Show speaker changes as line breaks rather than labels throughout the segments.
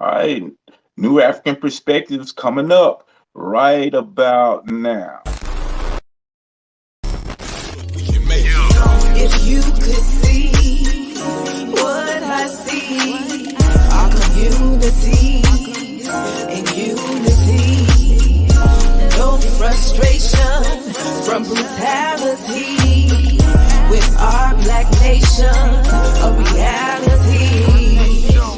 right, New African Perspectives coming up right about now.
If you could see what I see, our community and unity, no frustration from brutality, with our black nation a reality.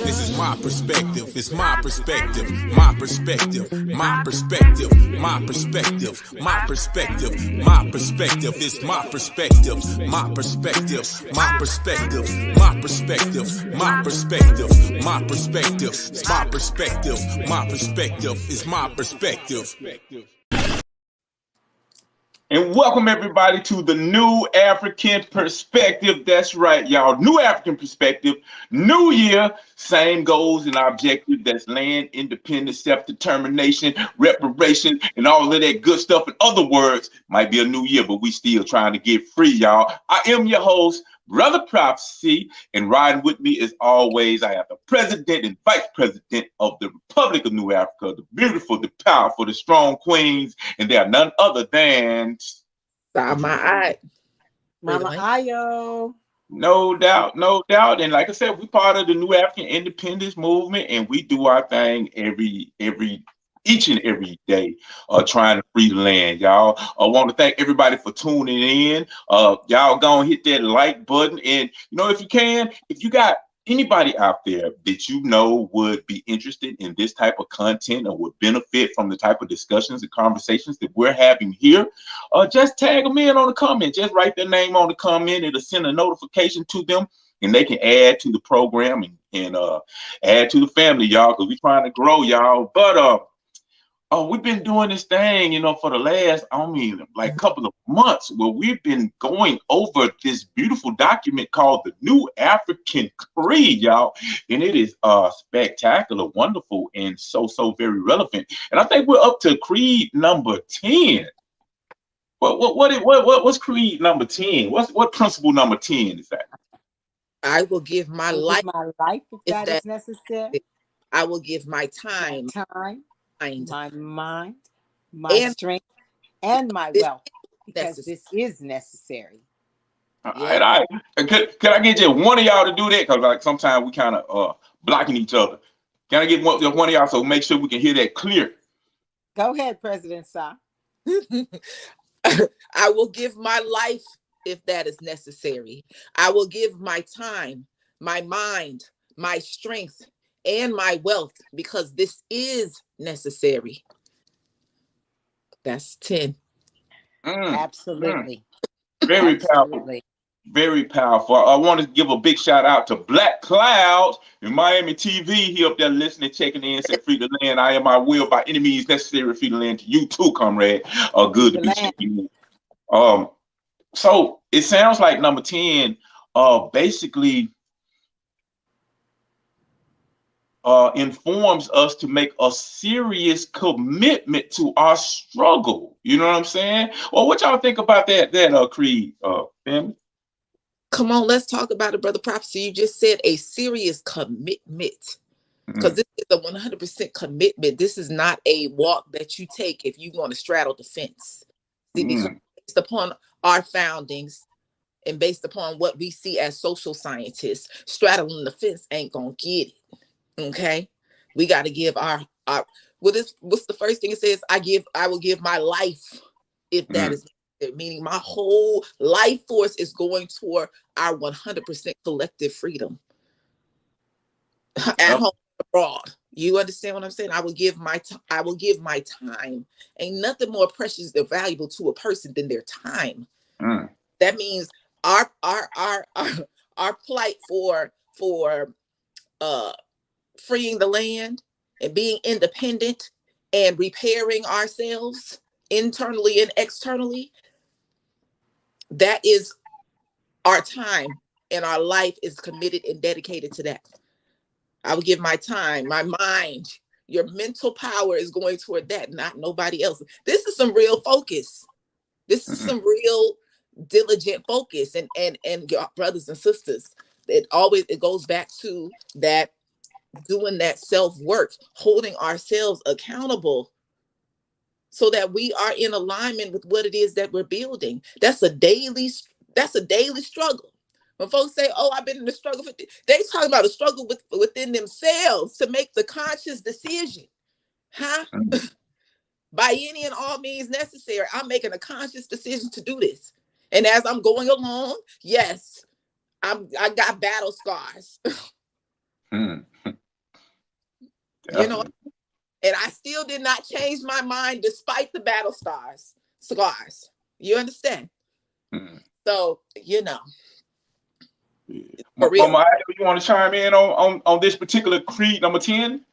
This is my perspective, it's my perspective, my perspective, my perspective, my perspective, my perspective, my perspective, it's my perspective, my perspective, my perspective, my perspective, my perspective, my perspective, it's my perspective, my perspective, it's my perspective.
And welcome everybody to the New African Perspective. That's right, y'all. New African Perspective, new year, same goals and objective. That's land, independence, self-determination, reparation, and all of that good stuff. In other words, might be a new year, but we still trying to get free, y'all. I am your host, Brother Prophecy, and riding with me as always, I have the President and Vice President of the Republic of New Africa, the beautiful, the powerful, the strong queens, and they are none other than
Mama
Ayo.
No doubt, no doubt. And like I said, we're part of the New African Independence Movement, and we do our thing each and every day, trying to free the land, y'all. I want to thank everybody for tuning in. Y'all go and hit that like button, and if you can, if you got anybody out there that you know would be interested in this type of content or would benefit from the type of discussions and conversations that we're having here, just tag them in on the comment. Just write their name on the comment. It'll send a notification to them, and they can add to the program and add to the family, y'all, because we're trying to grow, y'all. But we've been doing this thing, for the last, couple of months, where we've been going over this beautiful document called the New African Creed, y'all. And it is spectacular, wonderful, and so very relevant. And I think we're up to Creed number 10. What's Creed number 10? What principle number 10 is that?
I will give my life
if that is necessary.
I will give my time,
my mind, my strength, and my wealth, because this is necessary.
All right. Can I get just one of y'all to do that? Because sometimes we kind of blocking each other. Can I get one of y'all so make sure we can hear that clear?
Go ahead, President Sa.
I will give my life if that is necessary. I will give my time, my mind, my strength, and my wealth, because this is necessary. That's 10.
Absolutely.
Very powerful. Very powerful. I want to give a big shout out to Black Cloud in Miami TV. He up there listening, checking in, said, free the land. I will by any means necessary free the land to you too, comrade. Good to be checking in. So it sounds like number 10 basically informs us to make a serious commitment to our struggle. You know what I'm saying? Well, what y'all think about that Creed, family?
Come on, let's talk about it, Brother Prophecy. You just said a serious commitment, because this is a 100% commitment. This is not a walk that you take if you want to straddle the fence. See, because based upon our foundings and based upon what we see as social scientists, straddling the fence ain't gonna get it. Okay, we got to give our what's the first thing it says? I will give my life if that is meaning my whole life force is going toward our 100% collective freedom at home and abroad. You understand what I'm saying? I will give my time. Ain't nothing more precious or valuable to a person than their time. That means our plight for freeing the land and being independent and repairing ourselves internally and externally, that is our time, and our life is committed and dedicated to that. I will give my time, my mind. Your mental power is going toward that, not nobody else. This is some real focus. This is some real diligent focus. And your brothers and sisters, it goes back to that doing that self-work, holding ourselves accountable so that we are in alignment with what it is that we're building. That's a daily struggle. When folks say, oh, I've been in the struggle, they talking about a struggle within themselves to make the conscious decision. By any and all means necessary, I'm making a conscious decision to do this. And as I'm going along, yes, I got battle scars. You know, and I still did not change my mind despite the battle scars. You understand? So, you know.
Mama, you want to chime in on this particular creed number 10?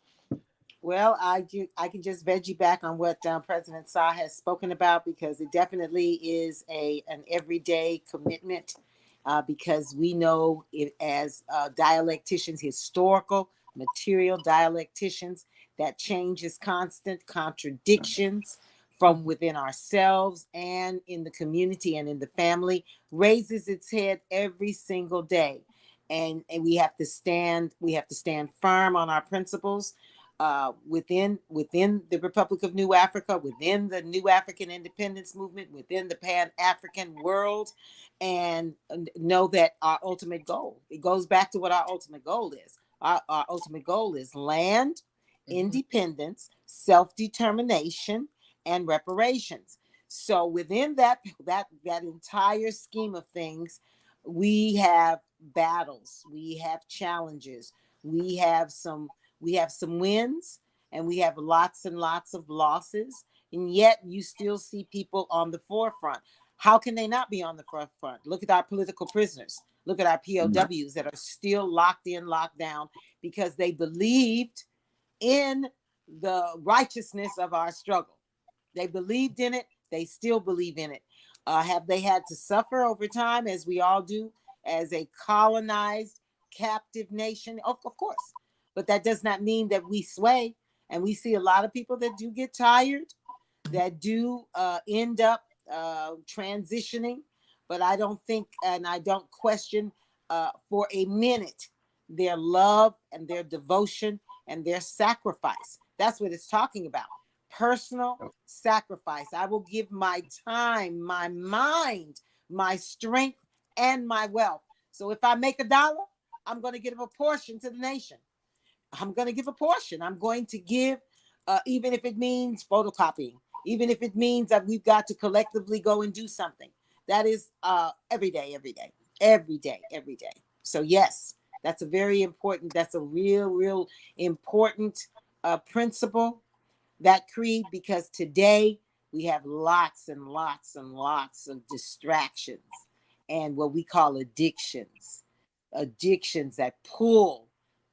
Well, I can just veggie back on what President Sa has spoken about, because it definitely is an everyday commitment, because we know it as dialecticians, historical, material dialecticians, that change is constant, contradictions from within ourselves and in the community and in the family raises its head every single day. And we have to stand firm on our principles. Within the Republic of New Africa, within the New African Independence Movement, within the Pan-African world, and know that our ultimate goal, it goes back to what our ultimate goal is. Our ultimate goal is land, independence, self-determination, and reparations. So within that entire scheme of things, we have battles, we have challenges, we have some wins, and we have lots and lots of losses, and yet you still see people on the forefront. How can they not be on the forefront? Look at our political prisoners. Look at our POWs that are still locked down, because they believed in the righteousness of our struggle. They believed in it. They still believe in it. Have they had to suffer over time, as we all do, as a colonized, captive nation? Of course. But that does not mean that we sway. And we see a lot of people that do get tired, that do end up transitioning. But I don't think, and I don't question for a minute, their love and their devotion and their sacrifice. That's what it's talking about. Personal sacrifice. I will give my time, my mind, my strength, and my wealth. So if I make $1, I'm going to give a portion to the nation. I'm going to give a portion. I'm going to give, even if it means photocopying, even if it means that we've got to collectively go and do something. That is every day. So yes, that's a very important, that's a real important principle, that creed, because today we have lots and lots and lots of distractions and what we call addictions that pull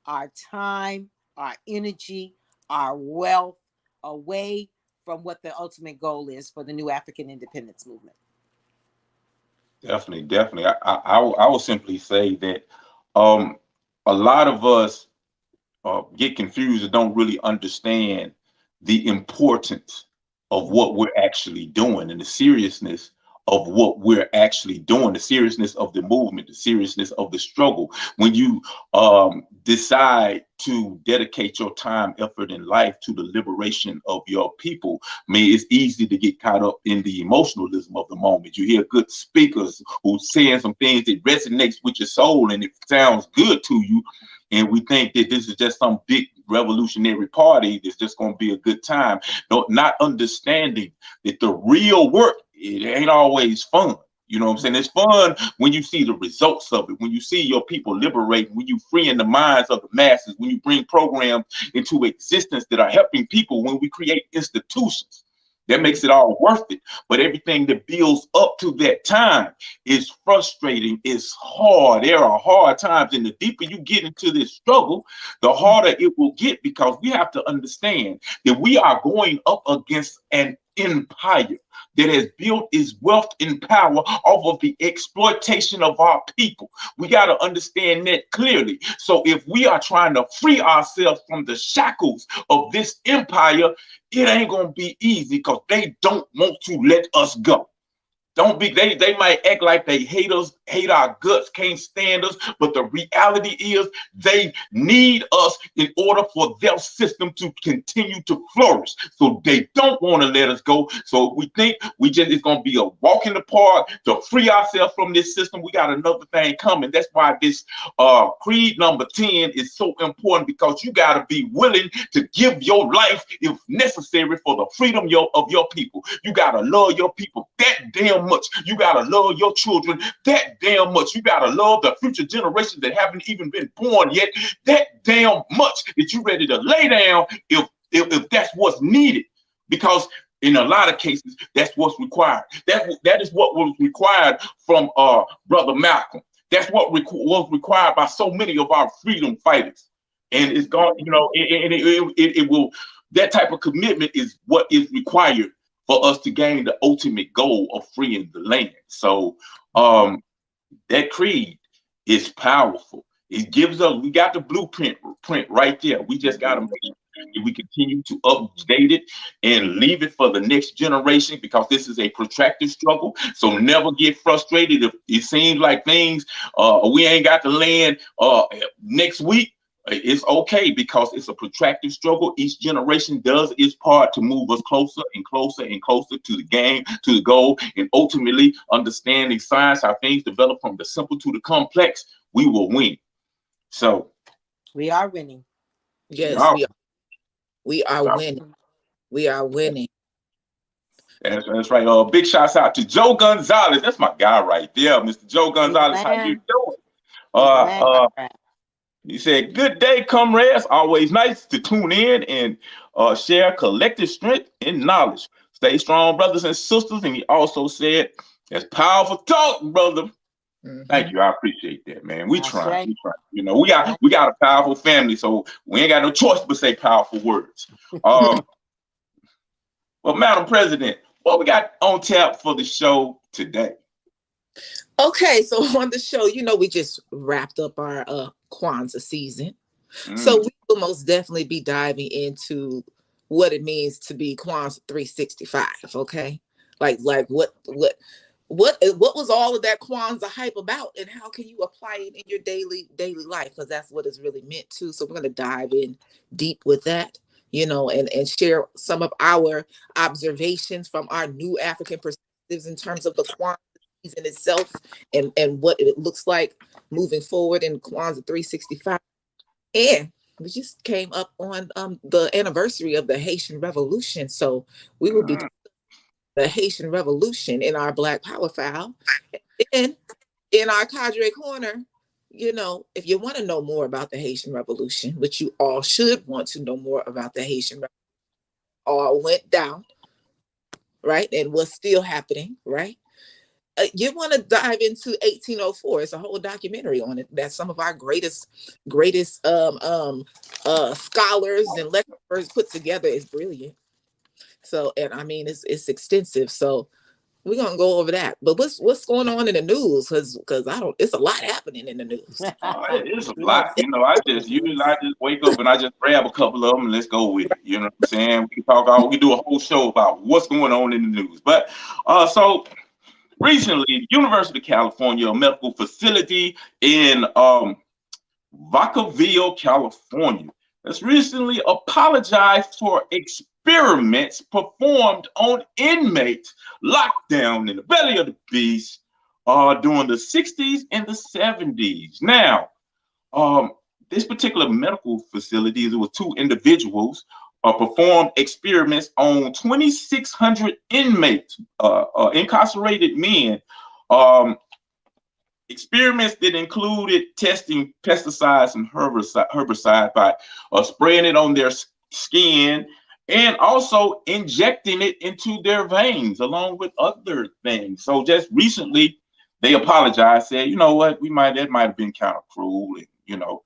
our time, our energy, our wealth away from what the ultimate goal is for the New African Independence Movement.
Definitely. I will simply say that a lot of us get confused and don't really understand the importance of what we're actually doing and the seriousness of what we're actually doing, the seriousness of the movement, the seriousness of the struggle. When you decide to dedicate your time, effort, and life to the liberation of your people, I mean, it's easy to get caught up in the emotionalism of the moment. You hear good speakers who saying some things that resonates with your soul and it sounds good to you, and we think that this is just some big revolutionary party that's just going to be a good time. No, not understanding that the real work, it ain't always fun. You know what I'm saying? It's fun when you see the results of it, when you see your people liberating, when you freeing the minds of the masses, when you bring programs into existence that are helping people, when we create institutions. That makes it all worth it. But everything that builds up to that time is frustrating, it's hard. There are hard times, and the deeper you get into this struggle, the harder it will get, because we have to understand that we are going up against an empire that has built its wealth and power off of the exploitation of our people. We got to understand that clearly. So if we are trying to free ourselves from the shackles of this empire, it ain't going to be easy, because they don't want to let us go. Don't be, they might act like they hate us, hate our guts, can't stand us, but the reality is they need us in order for their system to continue to flourish. So they don't want to let us go. So we think it's gonna be a walk in the park to free ourselves from this system. We got another thing coming. That's why this creed number 10 is so important, because you gotta be willing to give your life if necessary for the freedom of your people. You gotta love your people that damn much. You gotta love your children that damn much. You gotta love the future generations that haven't even been born yet that damn much, that you ready to lay down if that's what's needed. Because in a lot of cases, that's what's required. That is what was required from Brother Malcolm. That's what was required by so many of our freedom fighters. And it's gone, you know, it will. That type of commitment is what is required for us to gain the ultimate goal of freeing the land. So that creed is powerful. It gives us, we got the blueprint right there. We just got to make sure that we continue to update it and leave it for the next generation, because this is a protracted struggle. So never get frustrated if it seems like things, we ain't got the land next week. It's okay, because it's a protracted struggle. Each generation does its part to move us closer and closer and closer to the game, to the goal, and ultimately understanding science, how things develop from the simple to the complex. We will win. So
we are winning.
Yes, we are winning. We are winning.
That's right. Big shouts out to Joe Gonzalez. That's my guy right there, Mr. Joe Gonzalez. How you doing? He said, "Good day, comrades. Always nice to tune in and share collective strength and knowledge. Stay strong, brothers and sisters." And he also said, "That's powerful talk, brother." Mm-hmm. Thank you. I appreciate that, man. We try. Right. We try. You know, we got a powerful family, so we ain't got no choice but say powerful words. Well, Madam President, what we got on tap for the show today?
Okay, so on the show, you know, we just wrapped up our Kwanzaa season. So we will most definitely be diving into what it means to be Kwanzaa 365, okay? Like what was all of that Kwanzaa hype about, and how can you apply it in your daily life? Because that's what it's really meant to. So we're going to dive in deep with that, you know, and share some of our observations from our new African perspectives in terms of the Kwanzaa season itself and what it looks like moving forward in Kwanzaa 365. And we just came up on the anniversary of the Haitian Revolution. So we will be doing the Haitian Revolution in our Black Power file. And in our Cadre Corner, you know, if you want to know more about the Haitian Revolution, which you all should want to know more about the Haitian Revolution, all went down, right? And what's still happening, right? You want to dive into 1804. It's a whole documentary on it that some of our greatest scholars and lecturers put together. Is brilliant. So, and I mean, it's extensive. So we're gonna go over that. But what's going on in the news? Because it's a lot happening in the news.
It's a lot. You know, I just wake up and I just grab a couple of them and let's go with it. You know what I'm saying? We can do a whole show about what's going on in the news. But so recently, the University of California, a medical facility in Vacaville, California, has recently apologized for experiments performed on inmates locked down in the belly of the beast during the 60s and the 70s. Now, this particular medical facility, there were two individuals performed experiments on 2,600 inmates, incarcerated men. Experiments that included testing pesticides and herbicide by spraying it on their skin and also injecting it into their veins along with other things. So just recently, they apologized, said, you know what, that might have been kind of cruel, and, you know.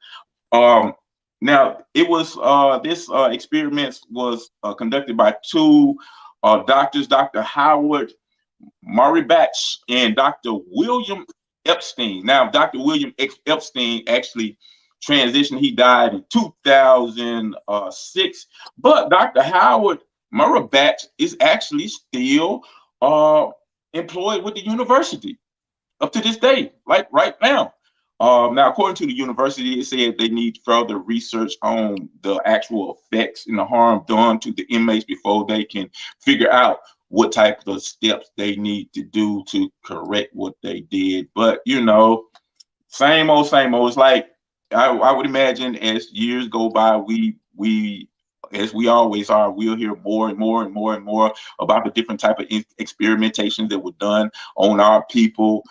Now, it was this experiment was conducted by two doctors, Dr. Howard Maribach and Dr. William Epstein. Now, Dr. William Epstein actually transitioned. He died in 2006. But Dr. Howard Maribach is actually still employed with the university up to this day, like right now. Now, according to the university, it said they need further research on the actual effects and the harm done to the inmates before they can figure out what type of steps they need to do to correct what they did. But, same old, same old. It's like I would imagine as years go by, we as we always are, we'll hear more and more and more and more about the different type of experimentations that were done on our people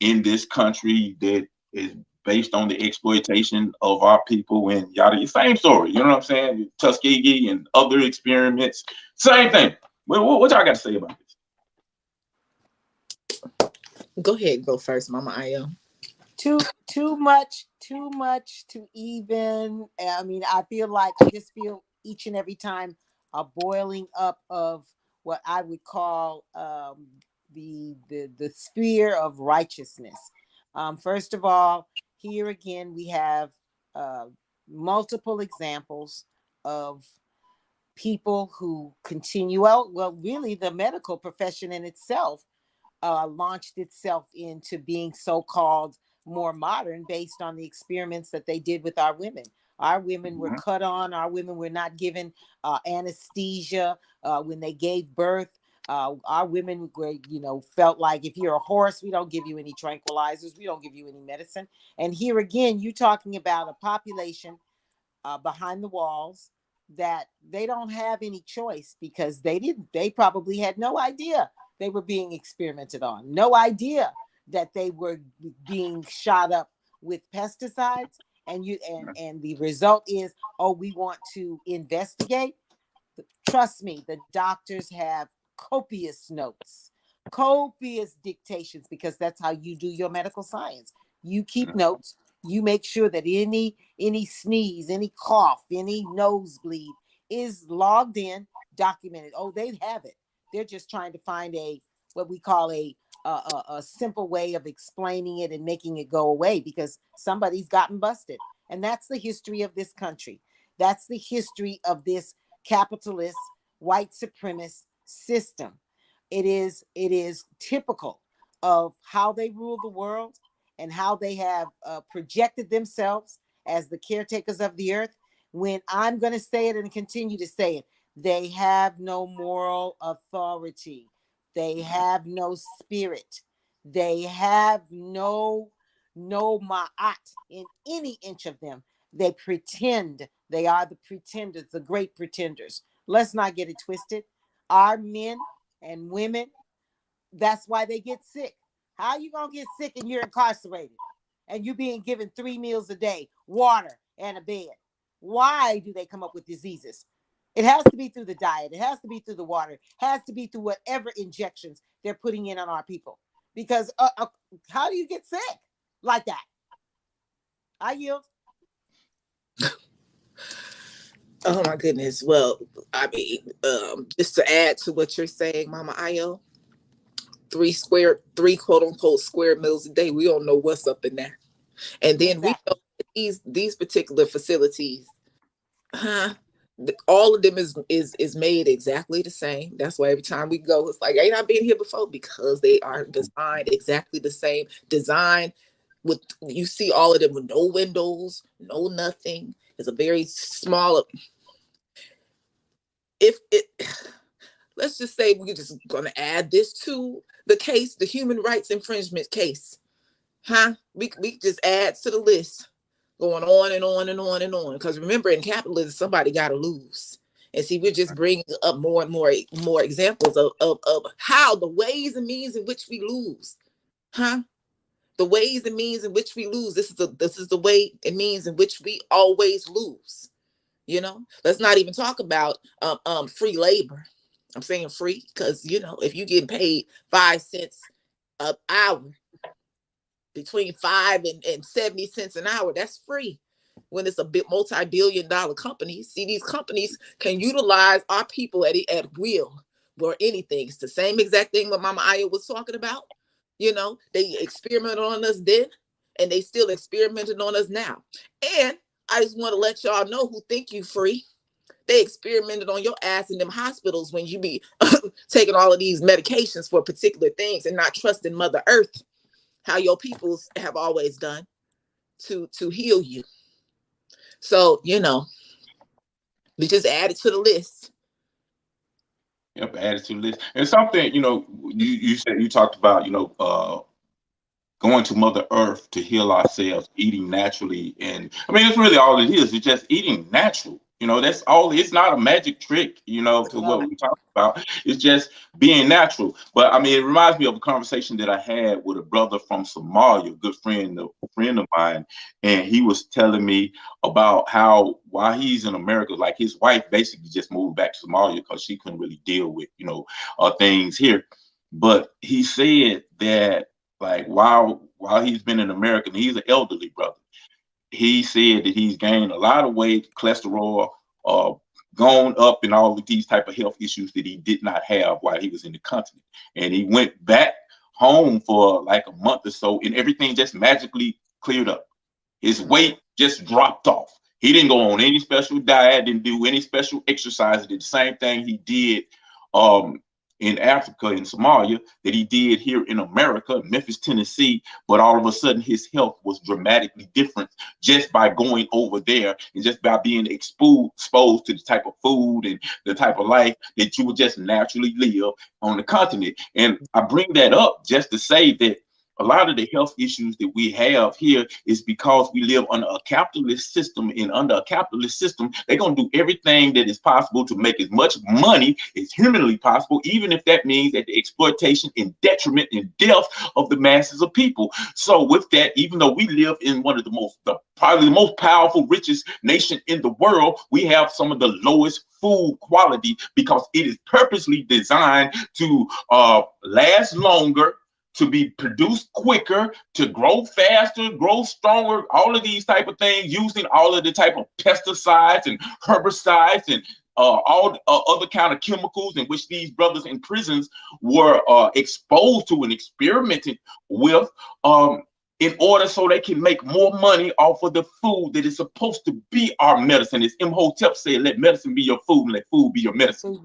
in this country that is based on the exploitation of our people and yada. Same story, you know what I'm saying? Tuskegee and other experiments, same thing. What y'all got to say about this?
Go ahead, go first, Mama Ayo.
Too much to even. I mean, I just feel each and every time a boiling up of what I would call the sphere of righteousness. First of all, here again we have multiple examples of people who continue out. Well, really, the medical profession in itself launched itself into being so-called more modern based on the experiments that they did with our women. Our women were cut on. Our women were not given anesthesia when they gave birth. Our women were, felt like if you're a horse, we don't give you any tranquilizers. We don't give you any medicine. And here again, you're talking about a population behind the walls that they don't have any choice because they probably had no idea they were being experimented on. No idea that they were being shot up with pesticides. And the result is, we want to investigate. Trust me, the doctors have copious notes, copious dictations, because that's how you do your medical science. You keep notes. You make sure that any sneeze, any cough, any nosebleed is logged in, documented. Oh, they have it. They're just trying to find what we call a simple way of explaining it and making it go away because somebody's gotten busted. And that's the history of this country. That's the history of this capitalist, white supremacist system. It is typical of how they rule the world and how they have projected themselves as the caretakers of the earth. When I'm going to say it and continue to say it, they have no moral authority. They have no spirit. They have no ma'at in any inch of them. They pretend. They are the pretenders, the great pretenders. Let's not get it twisted. Our men and women, that's why they get sick. How are you going to get sick and you're incarcerated and you're being given 3 meals a day, water, and a bed? Why do they come up with diseases? It has to be through the diet. It has to be through the water. It has to be through whatever injections they're putting in on our people. Because how do you get sick like that? I yield.
Oh my goodness. Well, I mean, just to add to what you're saying, Mama Ayo, 3 quote unquote square meals a day. We don't know what's up in there. And then we know these particular facilities, all of them is made exactly the same. That's why every time we go, it's like, ain't I been here before? Because they are designed exactly the same. Designed with, you see all of them with no windows, no nothing. It's a very small. Let's just say we're just going to add this to the case, the human rights infringement case. We just add to the list, going on and on and on and on. Because remember, in capitalism, somebody got to lose. And see, we're just bringing up more and more examples of how the ways and means in which we lose. The ways and means in which we lose. This is the way and means in which we always lose. Let's not even talk about free labor. I'm saying free because, if you're getting paid 5 cents an hour, between 5 and 70 cents an hour, that's free. When it's a multi-billion-dollar company, see, these companies can utilize our people at will or anything. It's the same exact thing what Mama Aya was talking about. They experimented on us then, and they still experimented on us now. And I just want to let y'all know who think you free. They experimented on your ass in them hospitals when you be taking all of these medications for particular things and not trusting Mother Earth, how your peoples have always done to heal you. So, you know, we just added to the list.
Yep, added to the list. And something, you know, you said, you talked about, you know, going to Mother Earth to heal ourselves, eating naturally. And I mean, it's really all it is. It's just eating natural. You know, that's all. It's not a magic trick, you know, to what we talk about. It's just being natural. But I mean, it reminds me of a conversation that I had with a brother from Somalia, a good friend of mine. And he was telling me about how while he's in America, like his wife basically just moved back to Somalia because she couldn't really deal with, you know, things here. But he said that like while he's been in America, and he's an elderly brother, he said that he's gained a lot of weight, cholesterol, gone up, and all of these type of health issues that he did not have while he was in the continent. And he went back home for like a month or so, and everything just magically cleared up. His weight just dropped off. He didn't go on any special diet, didn't do any special exercise. Did the same thing he did in Africa, in Somalia, that he did here in America, Memphis, Tennessee. But all of a sudden, his health was dramatically different just by going over there and just by being exposed to the type of food and the type of life that you would just naturally live on the continent. And I bring that up just to say that a lot of the health issues that we have here is because we live under a capitalist system, and under a capitalist system, they're going to do everything that is possible to make as much money as humanly possible, even if that means at the exploitation and detriment and death of the masses of people. So with that, even though we live in one of probably the most powerful, richest nation in the world, we have some of the lowest food quality because it is purposely designed to last longer, to be produced quicker, to grow faster, grow stronger, all of these type of things, using all of the type of pesticides and herbicides and all other kind of chemicals in which these brothers in prisons were exposed to and experimented with in order so they can make more money off of the food that is supposed to be our medicine. As Imhotep said, let medicine be your food and let food be your medicine.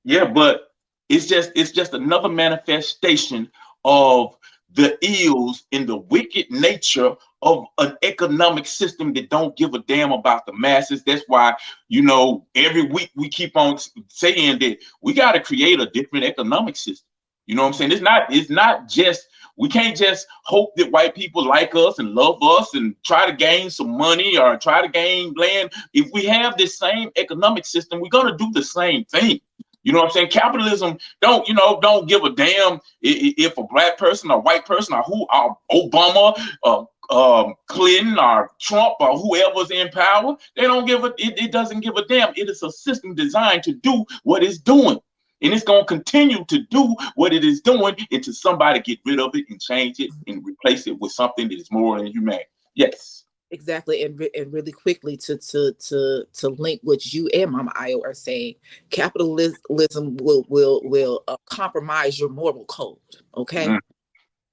Yeah, but it's just another manifestation of the ills in the wicked nature of an economic system that don't give a damn about the masses. That's why, you know, every week we keep on saying that we got to create a different economic system. You know what I'm saying? It's not just, we can't just hope that white people like us and love us and try to gain some money or try to gain land. If we have this same economic system, we're going to do the same thing. You know what I'm saying? Capitalism don't give a damn if a black person or white person or Obama, Clinton or Trump or whoever's in power. They don't give it doesn't give a damn. It is a system designed to do what it's doing. And it's going to continue to do what it is doing until somebody get rid of it and change it and replace it with something that is more inhumane. Yes.
Exactly, and really quickly to link what you and Mama Ayo are saying, capitalism will compromise your moral code. Okay,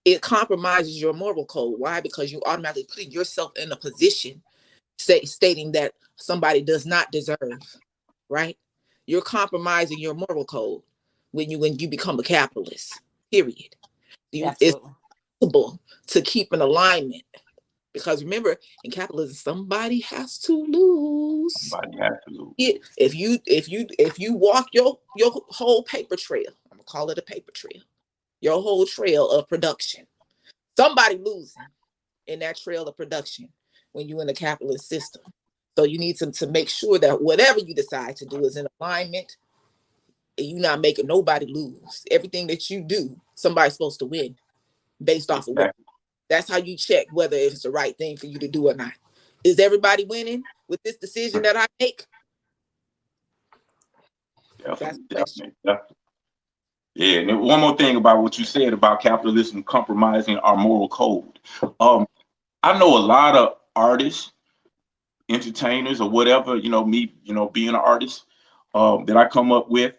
it compromises your moral code. Why? Because you automatically put yourself in a position stating that somebody does not deserve. Right? You're compromising your moral code when you become a capitalist. Period. It's possible to keep an alignment. Because remember, in capitalism, somebody has to lose.
Somebody has to lose.
If you walk your whole paper trail, I'm gonna call it a paper trail, your whole trail of production, somebody losing in that trail of production when you're in the capitalist system. So you need to make sure that whatever you decide to do is in alignment, and you're not making nobody lose. Everything that you do, somebody's supposed to win based off of what. That's how you check whether it's the right thing for you to do or not. Is everybody winning with this decision that I make?
Definitely. Yeah, and one more thing about what you said about capitalism compromising our moral code. I know a lot of artists, entertainers, or whatever, me, being an artist that I come up with.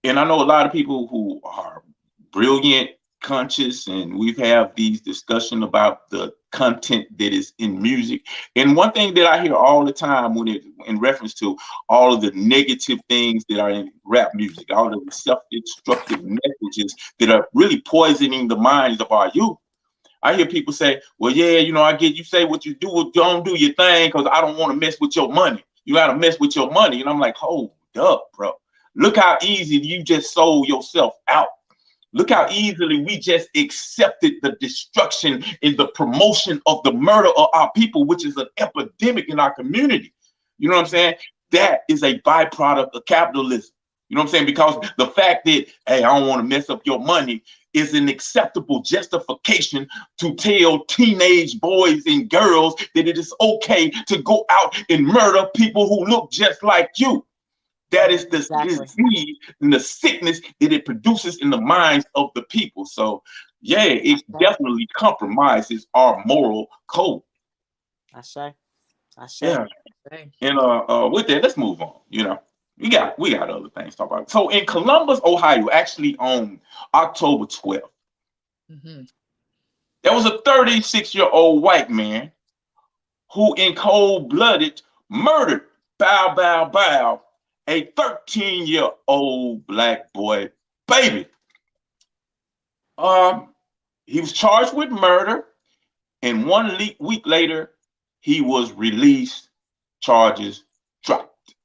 And I know a lot of people who are brilliant, conscious, and we've had these discussions about the content that is in music. And one thing that I hear all the time when it in reference to all of the negative things that are in rap music, all of the self-destructive messages that are really poisoning the minds of our youth. I hear people say, well, yeah, I get you say what you do, don't do your thing because I don't want to mess with your money. You got to mess with your money. And I'm like, hold up, bro. Look how easy you just sold yourself out. Look how easily we just accepted the destruction and the promotion of the murder of our people, which is an epidemic in our community. You know what I'm saying? That is a byproduct of capitalism. You know what I'm saying? Because the fact that, hey, I don't want to mess up your money is an acceptable justification to tell teenage boys and girls that it is okay to go out and murder people who look just like you. That is the disease and the sickness that it produces in the minds of the people. So, yeah, it definitely compromises our moral code.
I say.
Yeah. And with that, let's move on. We got other things to talk about. So in Columbus, Ohio, actually on October 12th, there was a 36-year-old white man who in cold-blooded murdered a 13-year-old black boy baby. He was charged with murder, and 1 week later, he was released, charges dropped.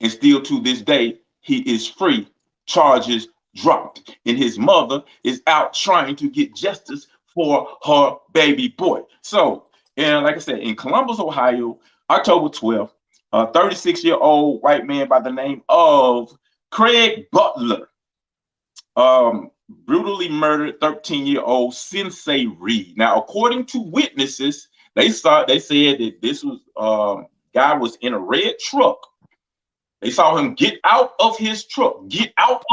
And still to this day, he is free, charges dropped. And his mother is out trying to get justice for her baby boy. So, and like I said, in Columbus, Ohio, October 12th, a 36-year-old white man by the name of Craig Butler brutally murdered 13-year-old Sensei Reed. Now, according to witnesses, they said that this was guy was in a red truck. They saw him get out of his truck, walk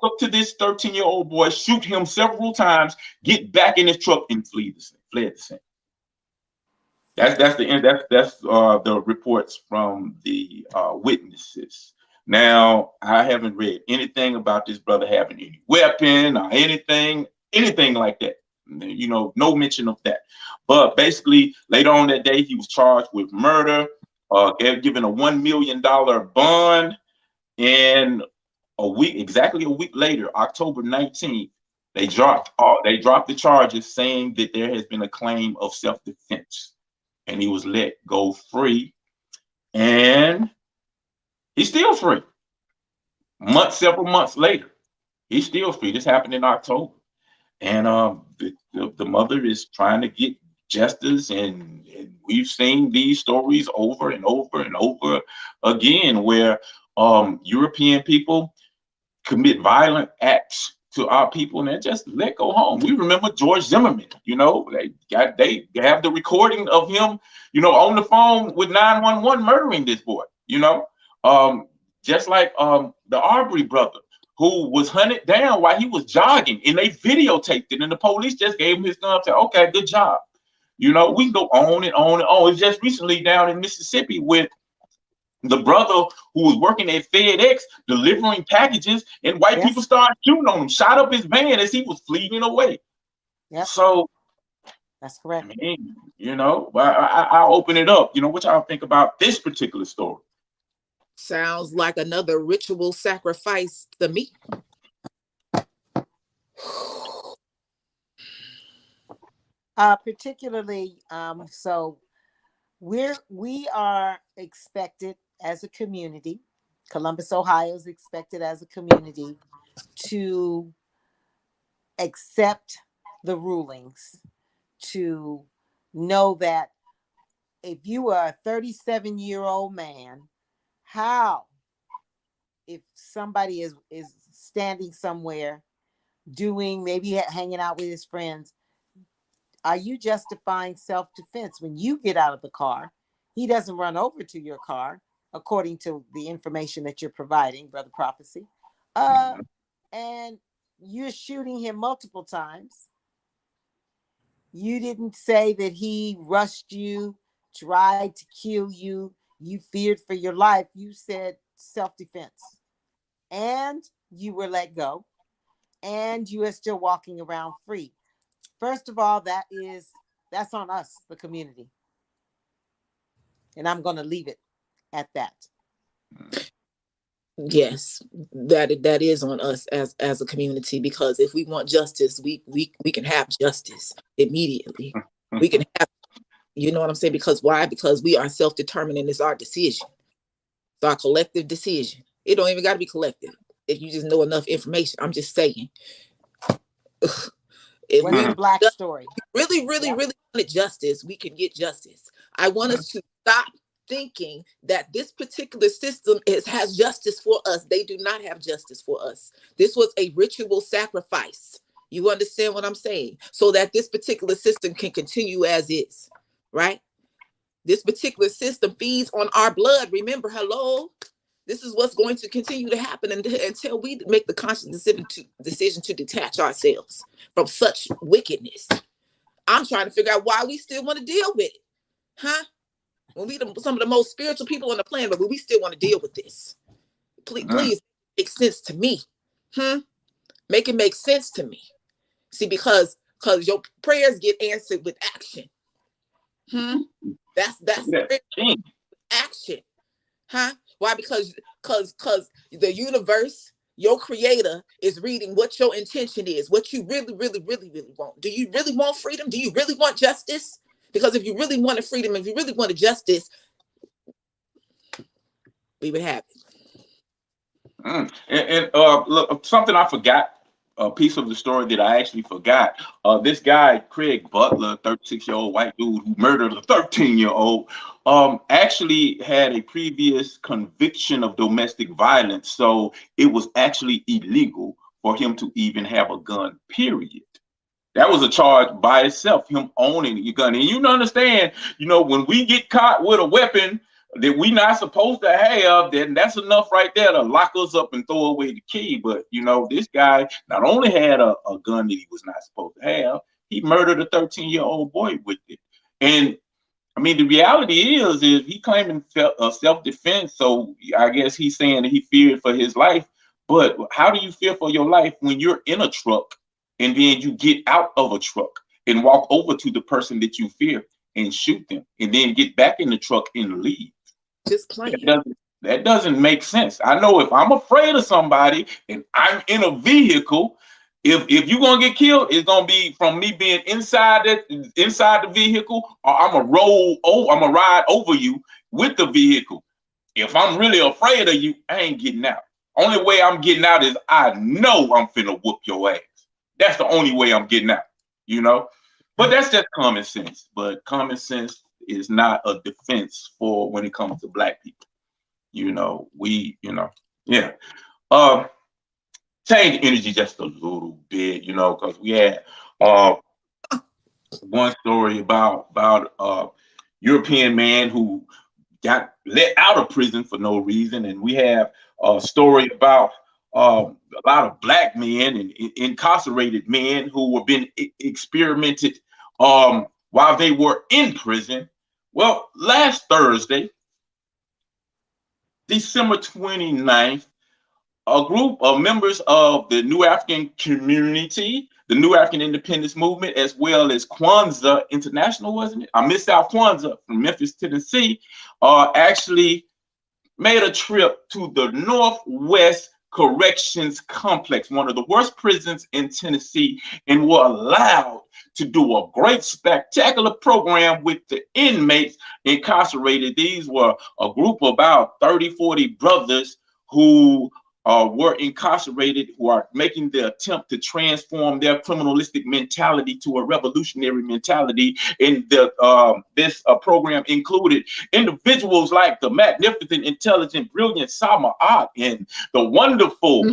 up to this 13-year-old boy, shoot him several times, get back in his truck, and fled the scene. That's the end. That's the reports from the witnesses. Now, I haven't read anything about this brother having any weapon or anything like that. No mention of that. But basically, later on that day, he was charged with murder. Given a $1 million bond, and exactly a week later, October 19th, they dropped the charges, saying that there has been a claim of self-defense, and he was let go free, and he's still free. Several months later, he's still free. This happened in October, and the mother is trying to get justice, and we've seen these stories over and over and over again where European people commit violent acts to our people and they're just let go home. We remember George Zimmerman, they have the recording of him, on the phone with 911 murdering this boy, just like the Arbery brother, who was hunted down while he was jogging, and they videotaped it, and the police just gave him his gun and said, okay, good job. We can go on and on and on. It's just recently down in Mississippi with the brother who was working at FedEx delivering packages, and white people started shooting on him, shot up his van as he was fleeing away.
Yeah.
So
that's correct.
I'll open it up. What y'all think about this particular story?
Sounds like another ritual sacrifice to me.
Particularly, so we are expected as a community, Columbus, Ohio is expected as a community to accept the rulings, to know that if you are a 37-year-old man, how, if somebody is standing somewhere doing, maybe hanging out with his friends, are you justifying self-defense when you get out of the car? He doesn't run over to your car, according to the information that you're providing, Brother Prophecy. And you're shooting him multiple times. You didn't say that he rushed you, tried to kill you, you feared for your life. You said self-defense. And you were let go. and you are still walking around free. First of all, that's on us, the community. And I'm going to leave it at that.
Yes, that is on us as a community, because if we want justice, we can have justice immediately. We can have, you know what I'm saying? Because why? Because we are self-determining. It's our decision. It's our collective decision. It don't even got to be collective. If you just know enough information, I'm just saying. If
What's the black story?
Really wanted justice, we can get justice. I want us to stop thinking that this particular system has justice for us. They do not have justice for us. This was a ritual sacrifice. You understand what I'm saying? So that this particular system can continue as is, right? This particular system feeds on our blood. Remember, hello? This is what's going to continue to happen until we make the conscious decision to detach ourselves from such wickedness. I'm trying to figure out why we still want to deal with it. Huh? When we some of the most spiritual people on the planet, but we still want to deal with this. Please make sense to me. Make it make sense to me. See, because your prayers get answered with action. That's action. Huh? Why? Because the universe, your creator, is reading what your intention is, what you really want. Do you really want freedom? Do you really want justice? Because if you really wanted freedom, if you really wanted justice, we would have it.
And look, something I forgot, a piece of the story that I actually forgot. This guy, Craig Butler, 36-year-old white dude who murdered a 13-year-old, actually had a previous conviction of domestic violence. So it was actually illegal for him to even have a gun, period. That was a charge by itself, him owning your gun. And you understand, when we get caught with a weapon that we not supposed to have, then that's enough right there to lock us up and throw away the key. But this guy not only had a gun that he was not supposed to have, he murdered a 13-year-old boy with it. And I mean, the reality is he claiming self-defense. So I guess he's saying that he feared for his life. But how do you fear for your life when you're in a truck and then you get out of a truck and walk over to the person that you fear and shoot them and then get back in the truck and leave?
Just playing.
That doesn't make sense. I know if I'm afraid of somebody and I'm in a vehicle, if you're gonna get killed, it's gonna be from me being inside the vehicle, or I'm gonna ride over you with the vehicle. If I'm really afraid of you, I ain't getting out. Only way I'm getting out is I know I'm finna whoop your ass. That's the only way I'm getting out, But that's just common sense. But common sense is not a defense for when it comes to Black people. Yeah. Change energy just a little bit, because we had one story about a European man who got let out of prison for no reason, and we have a story about a lot of Black men and incarcerated men who were being experimented while they were in prison. Well, last Thursday, December 29th, a group of members of the New African community, the New African Independence Movement, as well as Kwanzaa International, wasn't it? Miss South Kwanzaa from Memphis, Tennessee, actually made a trip to the Northwest Corrections Complex, one of the worst prisons in Tennessee, and were allowed to do a great spectacular program with the inmates incarcerated. These were a group of about 30, 40 brothers who were incarcerated, who are making the attempt to transform their criminalistic mentality to a revolutionary mentality. And this program included individuals like the magnificent, intelligent, brilliant Sama Art, and the wonderful,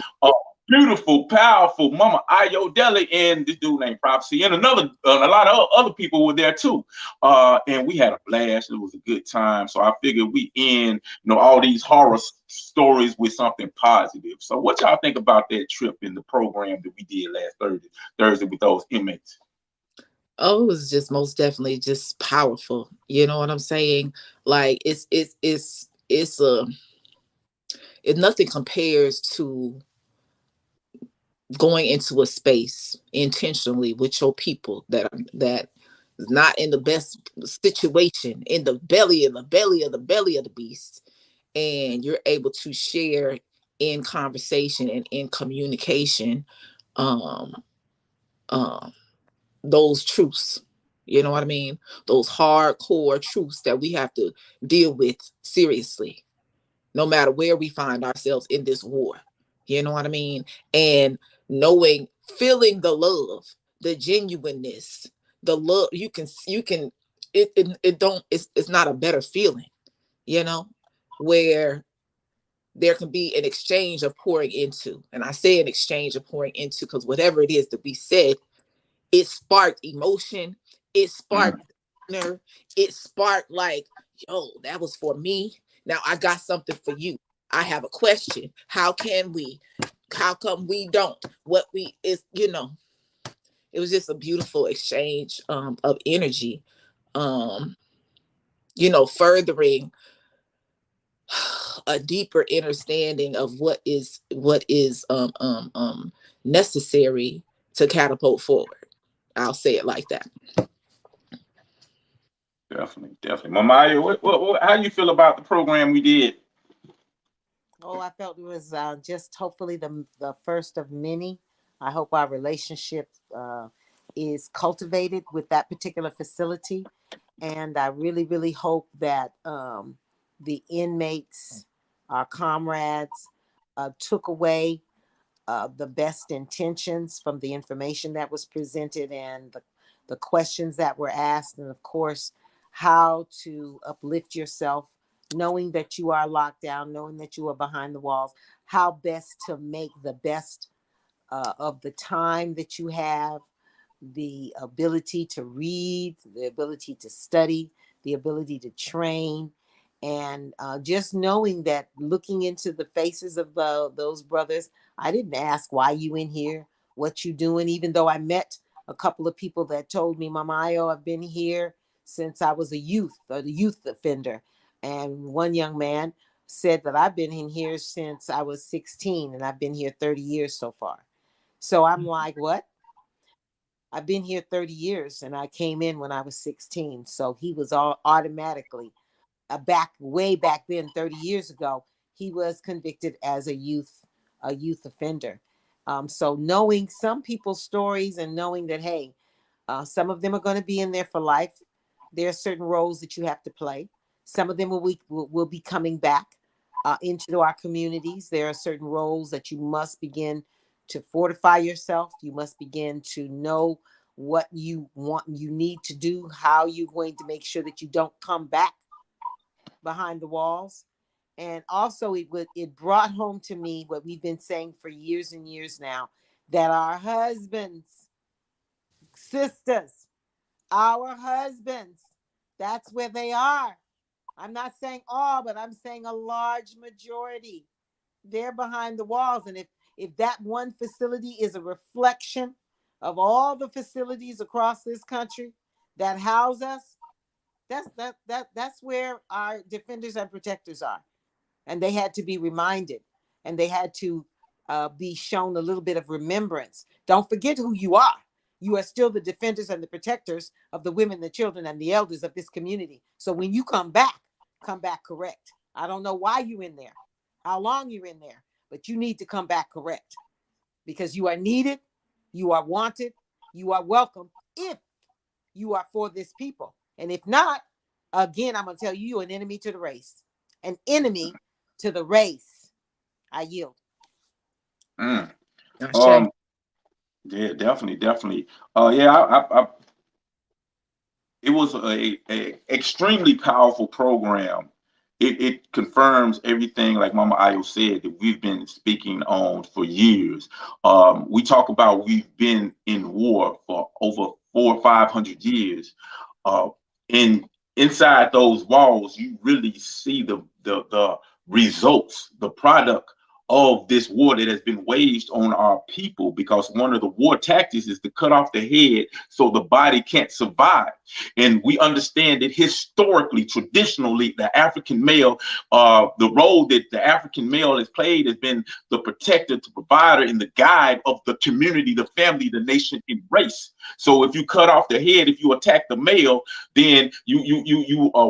beautiful, powerful Mama Ayodele, and this dude named Prophecy, and a lot of other people were there too. And we had a blast. It was a good time. So I figured we end, all these horror stories with something positive. So what y'all think about that trip in the program that we did last Thursday with those inmates?
Oh, it was just most definitely just powerful. You know what I'm saying? Like it's nothing compares to going into a space intentionally with your people that is not in the best situation, in the belly of the belly of the belly of the beast, and you're able to share in conversation and in communication um um those truths, you know what I mean, those hardcore truths that we have to deal with seriously, no matter where we find ourselves in this war. You know what I mean? And knowing, feeling the love, the genuineness, the love, you can it don't, it's not a better feeling, you know, where there can be an exchange of pouring into. And I say an exchange of pouring into because whatever it is that we said, it sparked emotion, it
Mm.
sparked inner, it sparked like, yo, that was for me. Now I got something for you. I have a question. How come we don't? What we is, you know, it was just a beautiful exchange of energy. Um, you know, furthering a deeper understanding of what is necessary to catapult forward. I'll say it like that.
Definitely, definitely. Mama, how you feel about the program we did?
Oh, I felt it was just hopefully the first of many. I hope our relationship is cultivated with that particular facility. And I really, really hope that the inmates, our comrades, took away the best intentions from the information that was presented and the questions that were asked, and of course, how to uplift yourself, knowing that you are locked down, knowing that you are behind the walls, how best to make the best of the time that you have, the ability to read, the ability to study, the ability to train, and just knowing that, looking into the faces of those brothers, I didn't ask why you in here, what you doing, even though I met a couple of people that told me, Mama Ayo, I've been here since I was a youth offender. And one young man said that I've been in here since I was 16 and I've been here 30 years so far. So I'm like, what? I've been here 30 years and I came in when I was 16. So he was all automatically way back then, 30 years ago, he was convicted as a youth offender. So knowing some people's stories and knowing that, hey, some of them are going to be in there for life. There are certain roles that you have to play. Some of them will be coming back into our communities. There are certain roles that you must begin to fortify yourself. You must begin to know what you need to do, how you're going to make sure that you don't come back behind the walls. And also it brought home to me what we've been saying for years and years now, that our husbands, sisters, our husbands, that's where they are. I'm not saying all, but I'm saying a large majority. They're behind the walls. And if that one facility is a reflection of all the facilities across this country that house us, that's where our defenders and protectors are. And they had to be reminded, and they had to be shown a little bit of remembrance. Don't forget who you are. You are still the defenders and the protectors of the women, the children, and the elders of this community. So when you come back correct. I don't know why you're in there, how long you're in there, but you need to come back correct, because you are needed, you are wanted, you are welcome if you are for this people. And if not, again, I'm going to tell you, you're an enemy to the race. An enemy to the race. I yield.
Mm.
Shame.
Yeah, definitely, definitely. Yeah, it was a extremely powerful program. It confirms everything, like Mama Ayo said, that we've been speaking on for years. We talk about we've been in war for over 400 or 500 years. Uh, inside those walls, you really see the results, the product of this war that has been waged on our people, because one of the war tactics is to cut off the head so the body can't survive. And we understand that historically, traditionally, the African male, the role that the African male has played has been the protector, the provider, and the guide of the community, the family, the nation, and race. So if you cut off the head, if you attack the male, then you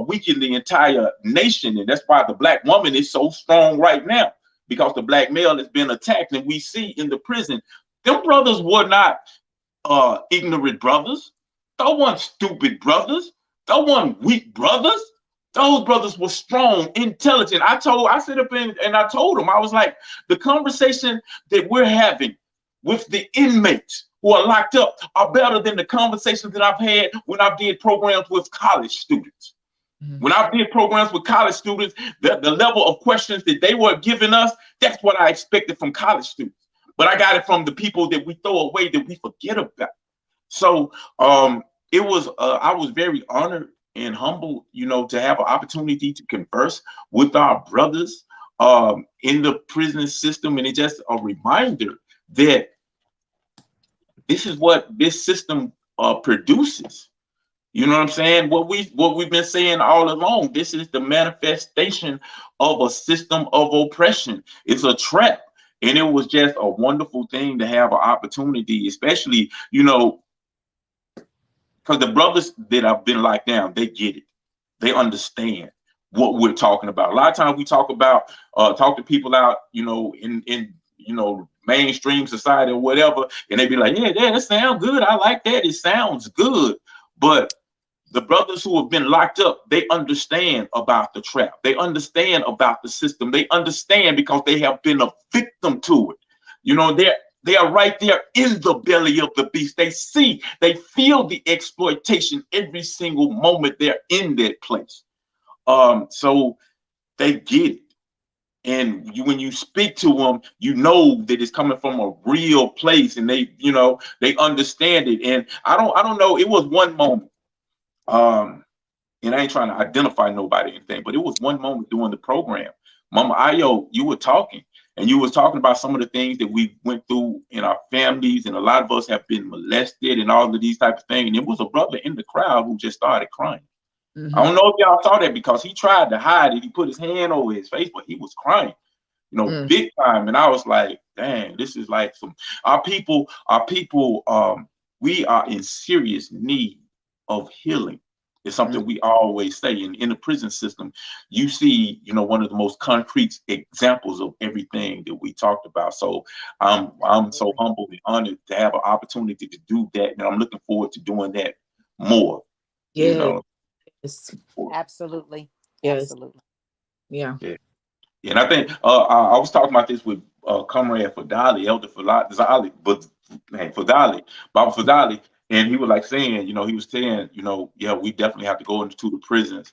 weaken the entire nation. And that's why the Black woman is so strong right now, because the Black male has been attacked. And we see in the prison, them brothers were not ignorant brothers. Those weren't stupid brothers. Those weren't weak brothers. Those brothers were strong, intelligent. I sit up and I told them, I was like, the conversation that we're having with the inmates who are locked up are better than the conversations that I've had when I did programs with college students. When I did programs with college students, the level of questions that they were giving us, that's what I expected from college students. But I got it from the people that we throw away, that we forget about. So I was very honored and humbled, to have an opportunity to converse with our brothers in the prison system. And it's just a reminder that this is what this system produces. You know what I'm saying? What we've been saying all along, this is the manifestation of a system of oppression. It's a trap. And it was just a wonderful thing to have an opportunity, especially, because the brothers that have been locked down, they get it. They understand what we're talking about. A lot of times we talk to people out, in mainstream society or whatever, and they be like, yeah, that sounds good. I like that. It sounds good. But the brothers who have been locked up, they understand about the trap. They understand about the system. They understand because they have been a victim to it. They are right there in the belly of the beast. They feel the exploitation every single moment they're in that place. So they get it. And when you speak to them, you know that it's coming from a real place, and they understand it. And I don't know. It was one moment, and I ain't trying to identify nobody or anything, but it was one moment during the program. Mama Ayo, you were talking, and you was talking about some of the things that we went through in our families, and a lot of us have been molested and all of these type of things. And it was a brother in the crowd who just started crying. I don't know if y'all saw that, because he tried to hide it. He put his hand over his face, but he was crying, big time. And I was like, dang, this is like our people, we are in serious need of healing. It's something we always say. And in the prison system, you see, one of the most concrete examples of everything that we talked about. So I'm so humbled and honored to have an opportunity to do that. And I'm looking forward to doing that more.
Yeah.
Absolutely.
Yes.
Absolutely.
Yeah.
And I think I was talking about this with Comrade Fadali, Elder Fadali, Baba Fadali, and he was like saying, he was saying, yeah, we definitely have to go into the prisons,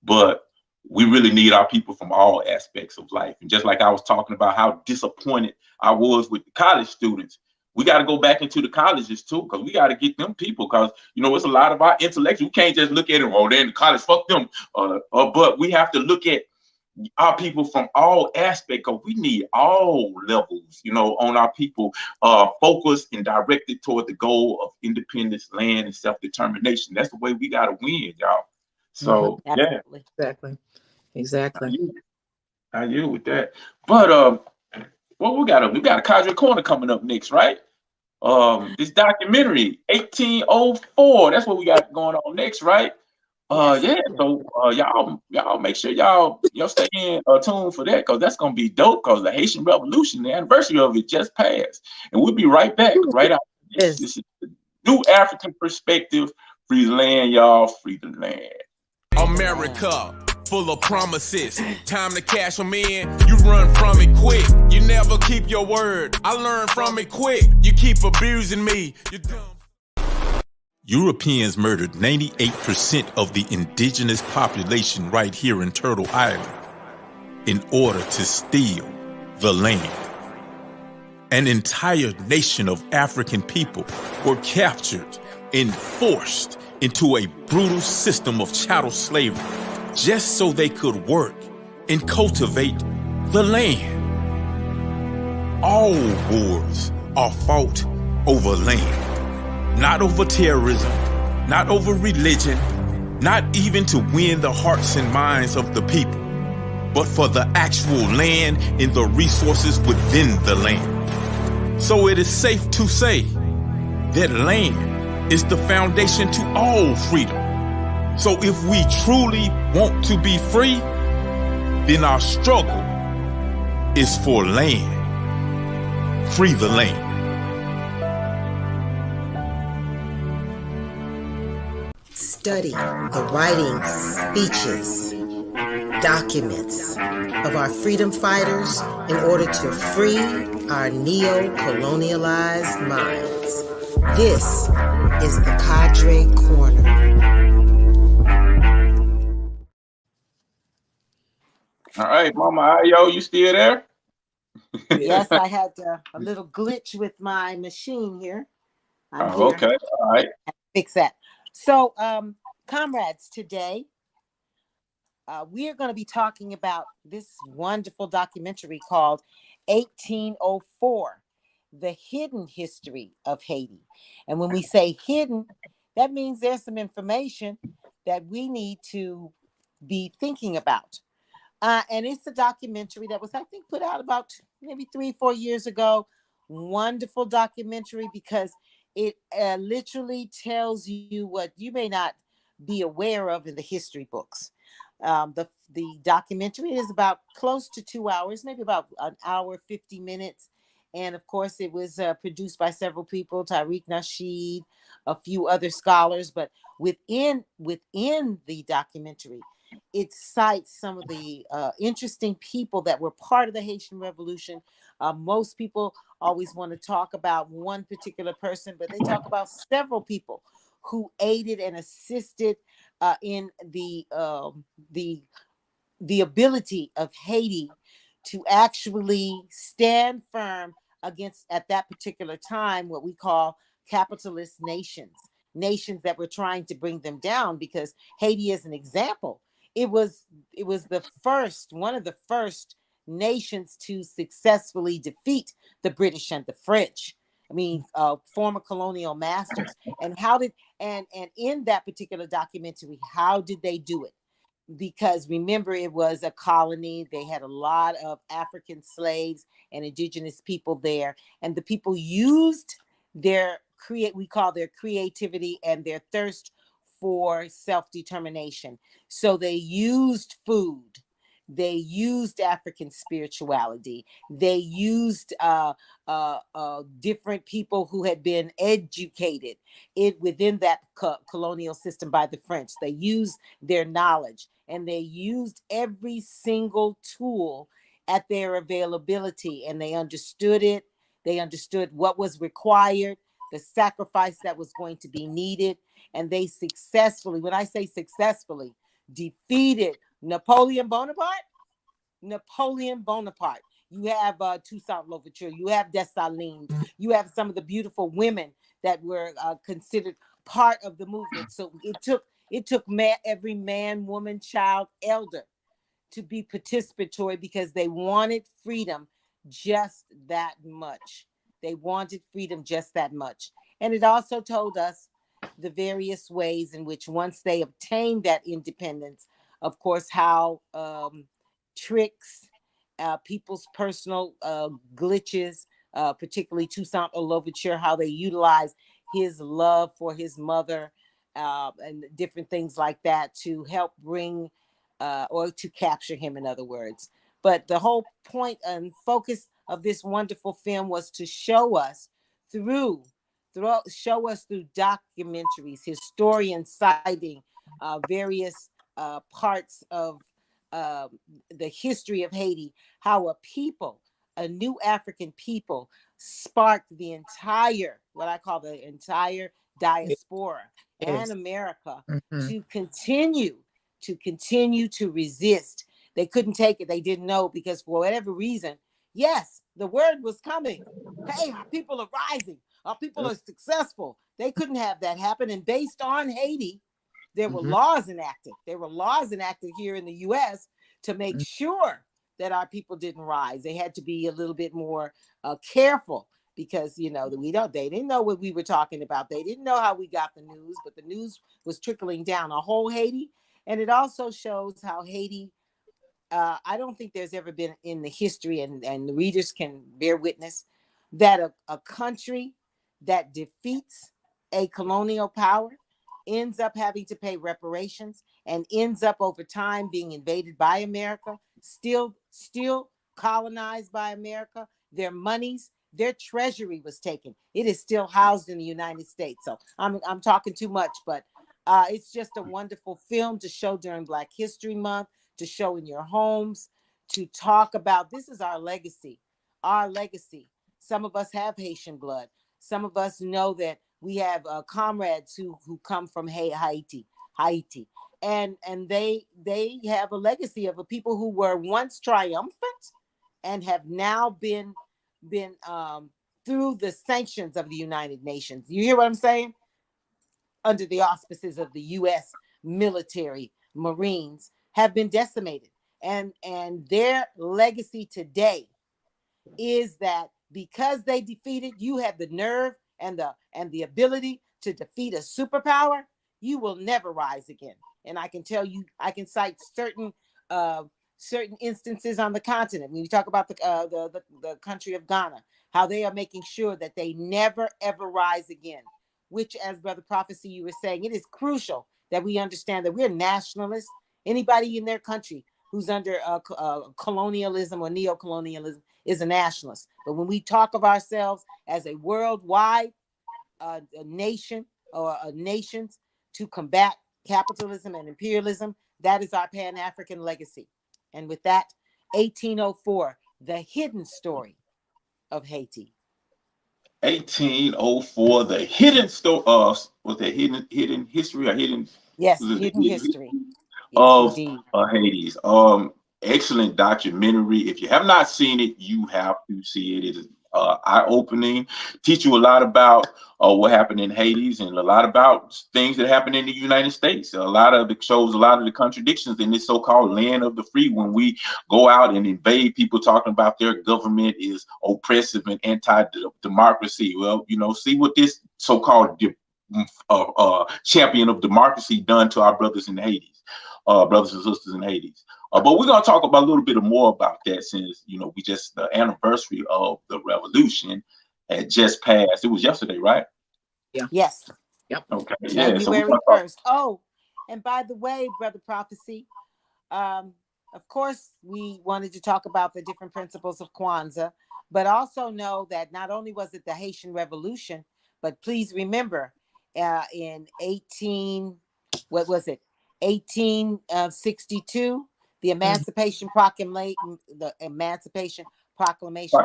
but we really need our people from all aspects of life. And just like I was talking about how disappointed I was with the college students, we got to go back into the colleges too, because we got to get them people, because it's a lot of our intellectuals. We can't just look at them, they're in the college, fuck them. But we have to look at our people from all aspects, because we need all levels, on our people, focused and directed toward the goal of independence, land, and self-determination. That's the way we got to win, y'all. So yeah,
Exactly.
I you with that. But we got a Cadre Corner coming up next, right? This documentary 1804. That's what we got going on next, right?
Yes.
So y'all make sure y'all stay in tuned for that, because that's gonna be dope, because the Haitian Revolution, the anniversary of it just passed. And we'll be right back right after this. This is the New African Perspective. Free the land, y'all, free the land.
America, full of promises. Time to cash them in. You run from it quick. You never keep your word. I learned from it quick. You keep abusing me. You dumb. Europeans murdered 98% of the indigenous population right here in Turtle Island in order to steal the land. An entire nation of African people were captured and forced into a brutal system of chattel slavery just so they could work and cultivate the land. All wars are fought over land, not over terrorism, not over religion, not even to win the hearts and minds of the people, but for the actual land and the resources within the land. So it is safe to say that land is the foundation to all freedom. So if we truly want to be free, then our struggle is for land. Free the land.
Study the writings, speeches, documents of our freedom fighters in order to free our neo-colonialized minds. This is the Cadre Corner.
All right, Mama Ayo, you still there?
Yes, I had a little glitch with my machine here. I'm here.
Okay, all right.
Fix that. So, comrades, today we are going to be talking about this wonderful documentary called 1804, The Hidden History of Haiti. And when we say hidden, that means there's some information that we need to be thinking about. And it's a documentary that was, I think, put out about maybe 3-4 years ago. Wonderful documentary because it literally tells you what you may not be aware of in the history books. The documentary is about close to 2 hours, maybe about an hour, 50 minutes. And of course, it was produced by several people, Tariq Nasheed, a few other scholars. But within the documentary, it cites some of the interesting people that were part of the Haitian Revolution. Most people always want to talk about one particular person, but they talk about several people who aided and assisted in the ability of Haiti to actually stand firm against, at that particular time, what we call capitalist nations that were trying to bring them down. Because Haiti is an example. It was one of the first nations to successfully defeat the British and the French. I mean, former colonial masters. And in that particular documentary, how did they do it? Because remember, it was a colony. They had a lot of African slaves and indigenous people there. And the people used their creativity and their thirst for self-determination. So they used food. They used African spirituality. They used different people who had been educated within that colonial system by the French. They used their knowledge, and they used every single tool at their availability, and they understood it. They understood what was required, the sacrifice that was going to be needed, and they successfully, when I say successfully, defeated Napoleon Bonaparte. You have Toussaint Louverture. You have Dessalines. You have some of the beautiful women that were considered part of the movement. So it took every man, woman, child, elder to be participatory because they wanted freedom just that much. They wanted freedom just that much. And it also told us the various ways in which, once they obtained that independence, of course, how tricks, people's personal glitches, particularly Toussaint Louverture, how they utilized his love for his mother and different things like that to help bring or to capture him, in other words. But the whole point and focus of this wonderful film was to show us through documentaries, historians citing various parts of the history of Haiti, how a new African people, sparked the entire, what I call the entire diaspora and America to continue to resist. They couldn't take it. They didn't know, because for whatever reason, yes, the word was coming. Hey, our people are rising. Our people are successful. They couldn't have that happen. And based on Haiti, there were laws enacted. There were laws enacted here in the U.S. to make sure that our people didn't rise. They had to be a little bit more careful because, you know, they didn't know what we were talking about. They didn't know how we got the news, but the news was trickling down a whole Haiti. And it also shows how Haiti, I don't think there's ever been in the history, and the readers can bear witness, that a country that defeats a colonial power ends up having to pay reparations and ends up over time being invaded by America, still colonized by America. Their monies, their treasury was taken. It is still housed in the United States. So I'm talking too much, but it's just a wonderful film to show during Black History Month, to show in your homes, to talk about. This is our legacy, our legacy. Some of us have Haitian blood. Some of us know that we have comrades who come from Haiti, and they have a legacy of a people who were once triumphant and have now been through the sanctions of the United Nations. You hear what I'm saying? Under the auspices of the U.S. military, Marines, have been decimated, and their legacy today is that because they defeated, you have the nerve and the ability to defeat a superpower, you will never rise again. And I can tell you, I can cite certain instances on the continent. When you talk about the country of Ghana, how they are making sure that they never ever rise again. Which, as Brother Prophecy, you were saying, it is crucial that we understand that we're nationalists. Anybody in their country who's under colonialism or neo-colonialism is a nationalist. But when we talk of ourselves as a worldwide a nation or nations to combat capitalism and imperialism, that is our Pan-African legacy. And with that, 1804, the hidden story of Haiti.
1804, the hidden story. Was that hidden history or hidden?
Yes, hidden history.
Of
Yes,
Hades. Excellent documentary. If you have not seen it, you have to see it. It is eye-opening. Teach you a lot about what happened in Hades and a lot about things that happened in the United States. A lot of it shows a lot of the contradictions in this so-called land of the free when we go out and invade people talking about their government is oppressive and anti-democracy. Well, you know, see what this so-called champion of democracy done to our brothers in Hades. Brothers and sisters in Hades. But we're going to talk about a little bit more about that since, you know, the anniversary of the revolution had just passed. It was yesterday, right?
Yeah.
Yes.
Yep.
Okay.
January 1st. Oh, and by the way, Brother Prophecy, of course, we wanted to talk about the different principles of Kwanzaa, but also know that not only was it the Haitian Revolution, but please remember in 1862, the Emancipation Proclamation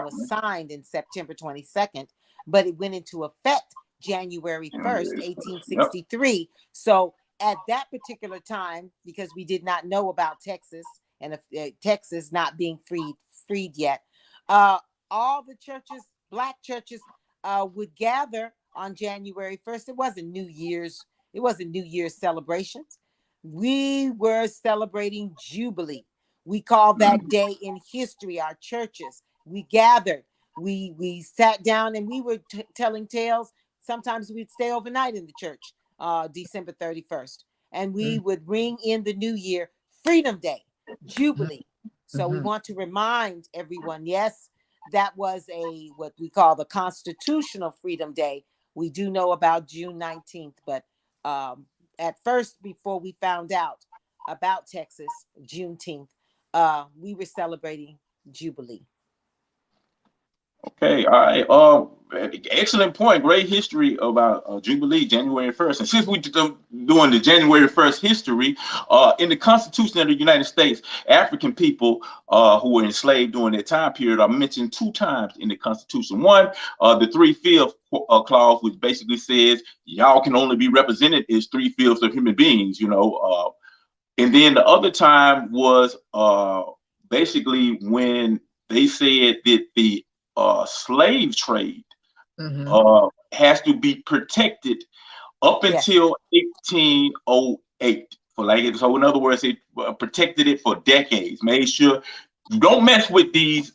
was signed in September 22nd, but it went into effect January 1st, 1863. So at that particular time, because we did not know about Texas and Texas not being freed yet, all the churches, Black churches, would gather on January 1st. It wasn't New Year's celebrations. We were celebrating Jubilee. We call that day in history. Our churches, we gathered, we sat down, and we were telling tales. Sometimes we'd stay overnight in the church, December 31st, and we would ring in the new year, Freedom Day, Jubilee. So we want to remind everyone, yes, that was what we call the Constitutional Freedom Day. We do know about June 19th, but at first, before we found out about Texas, Juneteenth, we were celebrating Jubilee.
Okay, all right. Excellent point. Great history about Jubilee, January 1st. And since we're doing the January 1st history, in the Constitution of the United States, African people who were enslaved during that time period are mentioned 2 times in the Constitution. One, the 3/5 clause, which basically says y'all can only be represented as 3/5 of human beings, you know. And then the other time was basically when they said that the slave trade has to be protected up until 1808. So in other words, it protected it for decades, made sure You don't mess with these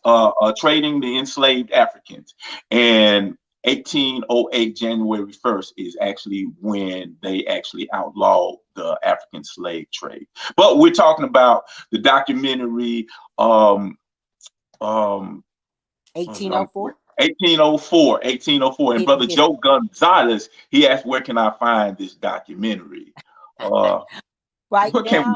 trading the enslaved Africans. And 1808, January 1st, is actually when they actually outlawed the African slave trade. But we're talking about the documentary
1804.
1804. And Brother Joe Gonzalez, he asked, where can I find this documentary?
Right now,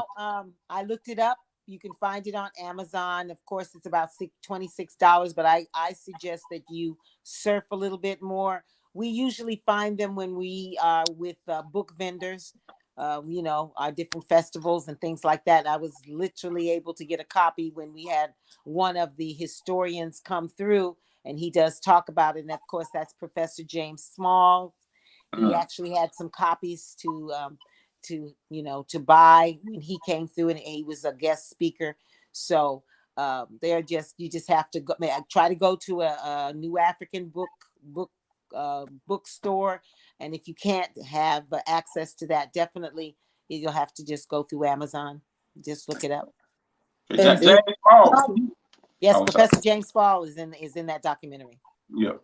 I looked it up. You can find it on Amazon. Of course, it's about $26, but I suggest that you surf a little bit more. We usually find them when we are with book vendors, you know, our different festivals and things like that. I was literally able to get a copy when we had one of the historians come through, and he does talk about it. And of course, that's Professor James Small. He actually had some copies to you know, to buy when he came through, and he was a guest speaker. So they're just, you just have to go, try to go to a New African bookstore, and if you can't have access to that, definitely you'll have to just go through Amazon. Just look it up.
James Paul.
Yes, Professor James Paul is in that documentary.
Yeah.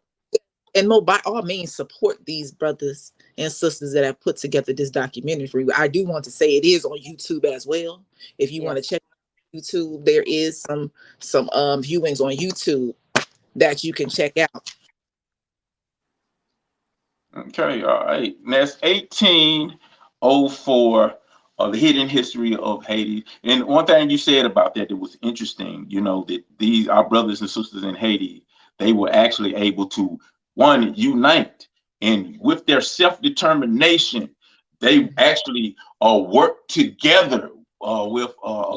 And by all means, support these brothers and sisters that have put together this documentary. I do want to say it is on YouTube as well. If you want to check out YouTube, there is some viewings on YouTube that you can check out.
Okay, all right. And that's 1804, the hidden history of Haiti. And one thing you said about that was interesting, you know, that our brothers and sisters in Haiti, they were actually able to, one, unite, and with their self-determination, they actually work together with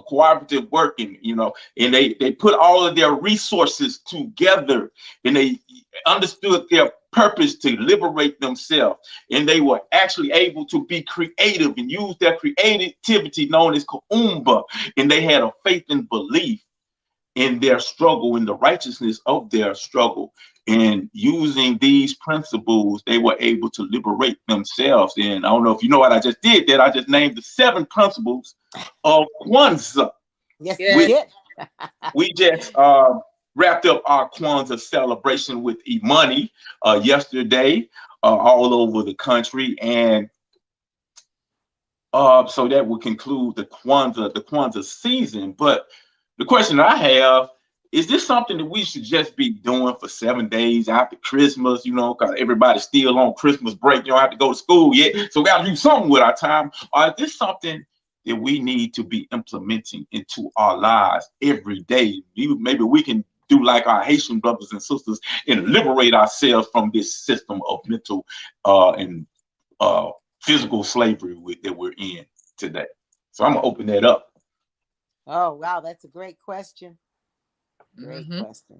cooperative working, you know, and they put all of their resources together, and they understood their purpose to liberate themselves, and they were actually able to be creative and use their creativity known as Kuumba, and they had a faith and belief in their struggle, in the righteousness of their struggle. And using these principles, they were able to liberate themselves. And I don't know if you know what I just did, that I just named the 7 principles of Kwanzaa.
Yes,
we just wrapped up our Kwanzaa celebration with Imani yesterday all over the country. And so that will conclude the Kwanzaa season. But the question I have, is this something that we should just be doing for 7 days after Christmas, you know, because everybody's still on Christmas break, you don't have to go to school yet, so we got to do something with our time? Or is this something that we need to be implementing into our lives every day? Maybe we can do like our Haitian brothers and sisters and liberate ourselves from this system of mental and physical slavery that we're in today. So I'm going to open that up.
Oh, wow. That's a great question. Great question.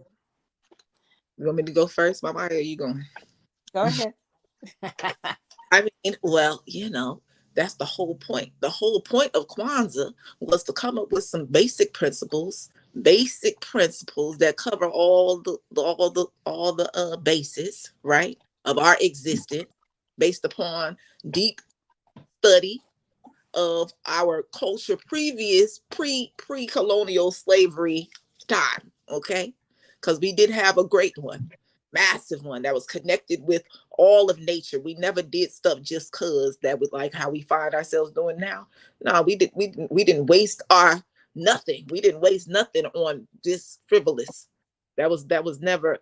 You want me to go first, Mama? Or are you going?
Go ahead.
I mean, well, you know, that's the whole point. The whole point of Kwanzaa was to come up with some basic principles that cover all the bases, right, of our existence, based upon deep study of our culture, pre-colonial slavery time. Okay, because we did have a great one, massive one that was connected with all of nature. We never did stuff just cause that was like how we find ourselves doing now. No, we didn't waste nothing. We didn't waste nothing on this frivolous. That was never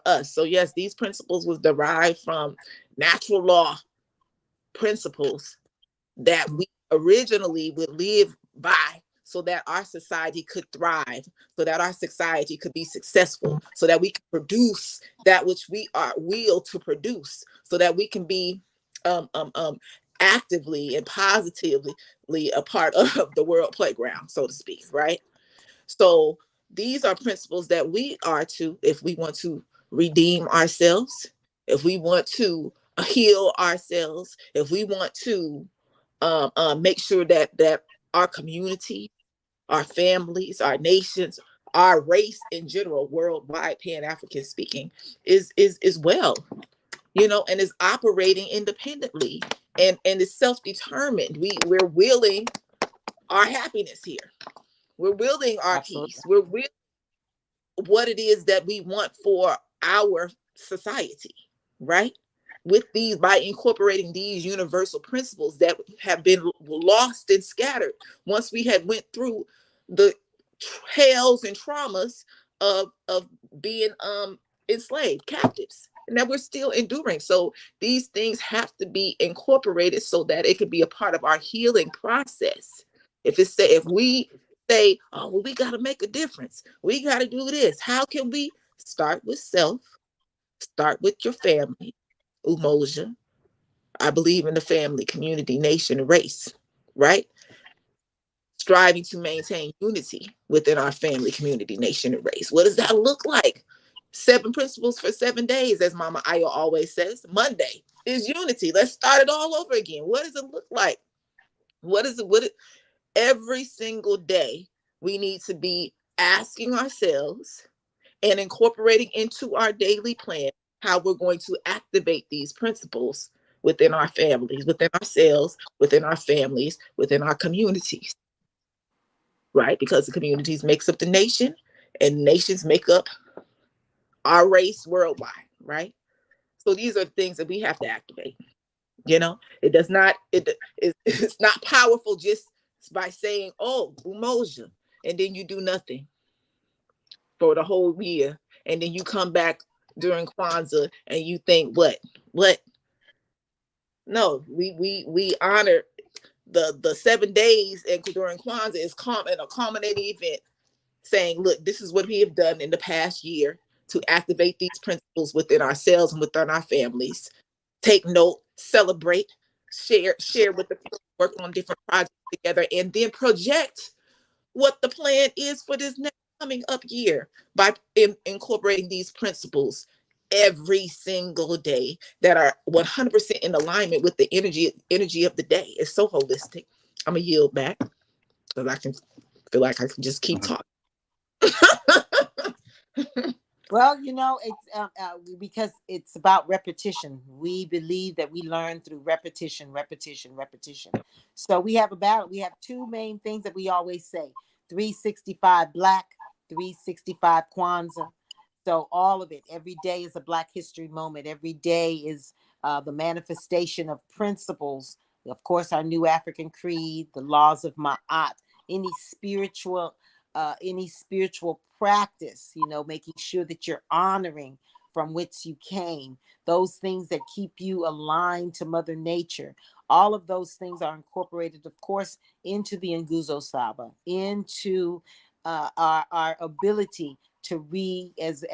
us. So yes, these principles was derived from natural law principles that we originally would live by, so that our society could thrive, so that our society could be successful, so that we can produce that which we are willed to produce, so that we can be actively and positively a part of the world playground, so to speak, right? So these are principles that we are to, if we want to redeem ourselves, if we want to heal ourselves, if we want to make sure that our community, our families, our nations, our race in general, worldwide, Pan-African speaking, is well, you know, and is operating independently and is self-determined. We're willing our happiness here. We're willing our peace. We're willing what it is that we want for our society, right? With these, by incorporating these universal principles that have been lost and scattered once we had went through the hells and traumas of being enslaved captives, and that we're still enduring. So these things have to be incorporated so that it could be a part of our healing process. If we say, oh well, we got to make a difference, we got to do this, how can we start with self, start with your family, Umoja. I believe in the family, community, nation, and race, right? Striving to maintain unity within our family, community, nation, and race. What does that look like? 7 principles for 7 days, as Mama Ayo always says. Monday is unity. Let's start it all over again. What does it look like? Every single day, we need to be asking ourselves and incorporating into our daily plan how we're going to activate these principles within our families, within ourselves, within our families, within our communities, right? Because the communities makes up the nation, and nations make up our race worldwide, right? So these are things that we have to activate. It's not powerful just by saying, oh, Umoja, and then you do nothing for the whole year, and then you come back during Kwanzaa and you think, what? No, we honor the 7 days, and during Kwanzaa is a culminating event, saying, look, this is what we have done in the past year to activate these principles within ourselves and within our families. Take note, celebrate, share with the people, work on different projects together, and then project what the plan is for this next coming up year by incorporating these principles every single day that are 100% in alignment with the energy of the day. It's so holistic. I'm gonna yield back because I can feel like I can just keep talking.
Well, it's because it's about repetition. We believe that we learn through repetition. So we have a battle. We have 2 main things that we always say: 365 Black, 365 Kwanzaa. So all of it, every day is a Black History moment. Every day is the manifestation of principles. Of course, our New African Creed, the laws of Ma'at, any spiritual practice, making sure that you're honoring from which you came, those things that keep you aligned to Mother Nature. All of those things are incorporated, of course, into the Nguzo Saba, into our ability to read, as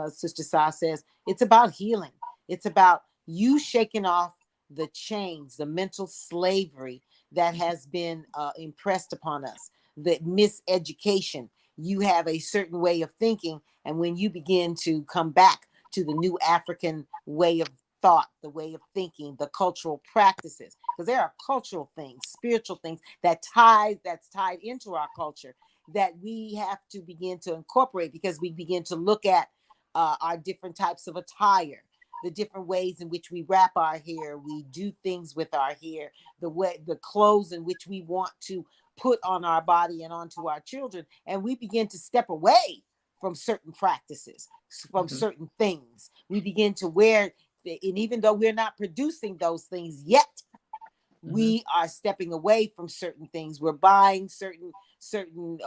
Sister Sa says, it's about healing. It's about you shaking off the chains, the mental slavery that has been impressed upon us, the miseducation. You have a certain way of thinking, and when you begin to come back to the new African way of thought, the way of thinking, the cultural practices, because there are cultural things, spiritual things that's tied into our culture that we have to begin to incorporate, because we begin to look at our different types of attire, the different ways in which we wrap our hair, we do things with our hair, the clothes in which we want to put on our body and onto our children, and we begin to step away from certain practices, from certain things. We begin to wear, and even though we're not producing those things yet, we are stepping away from certain things. We're buying certain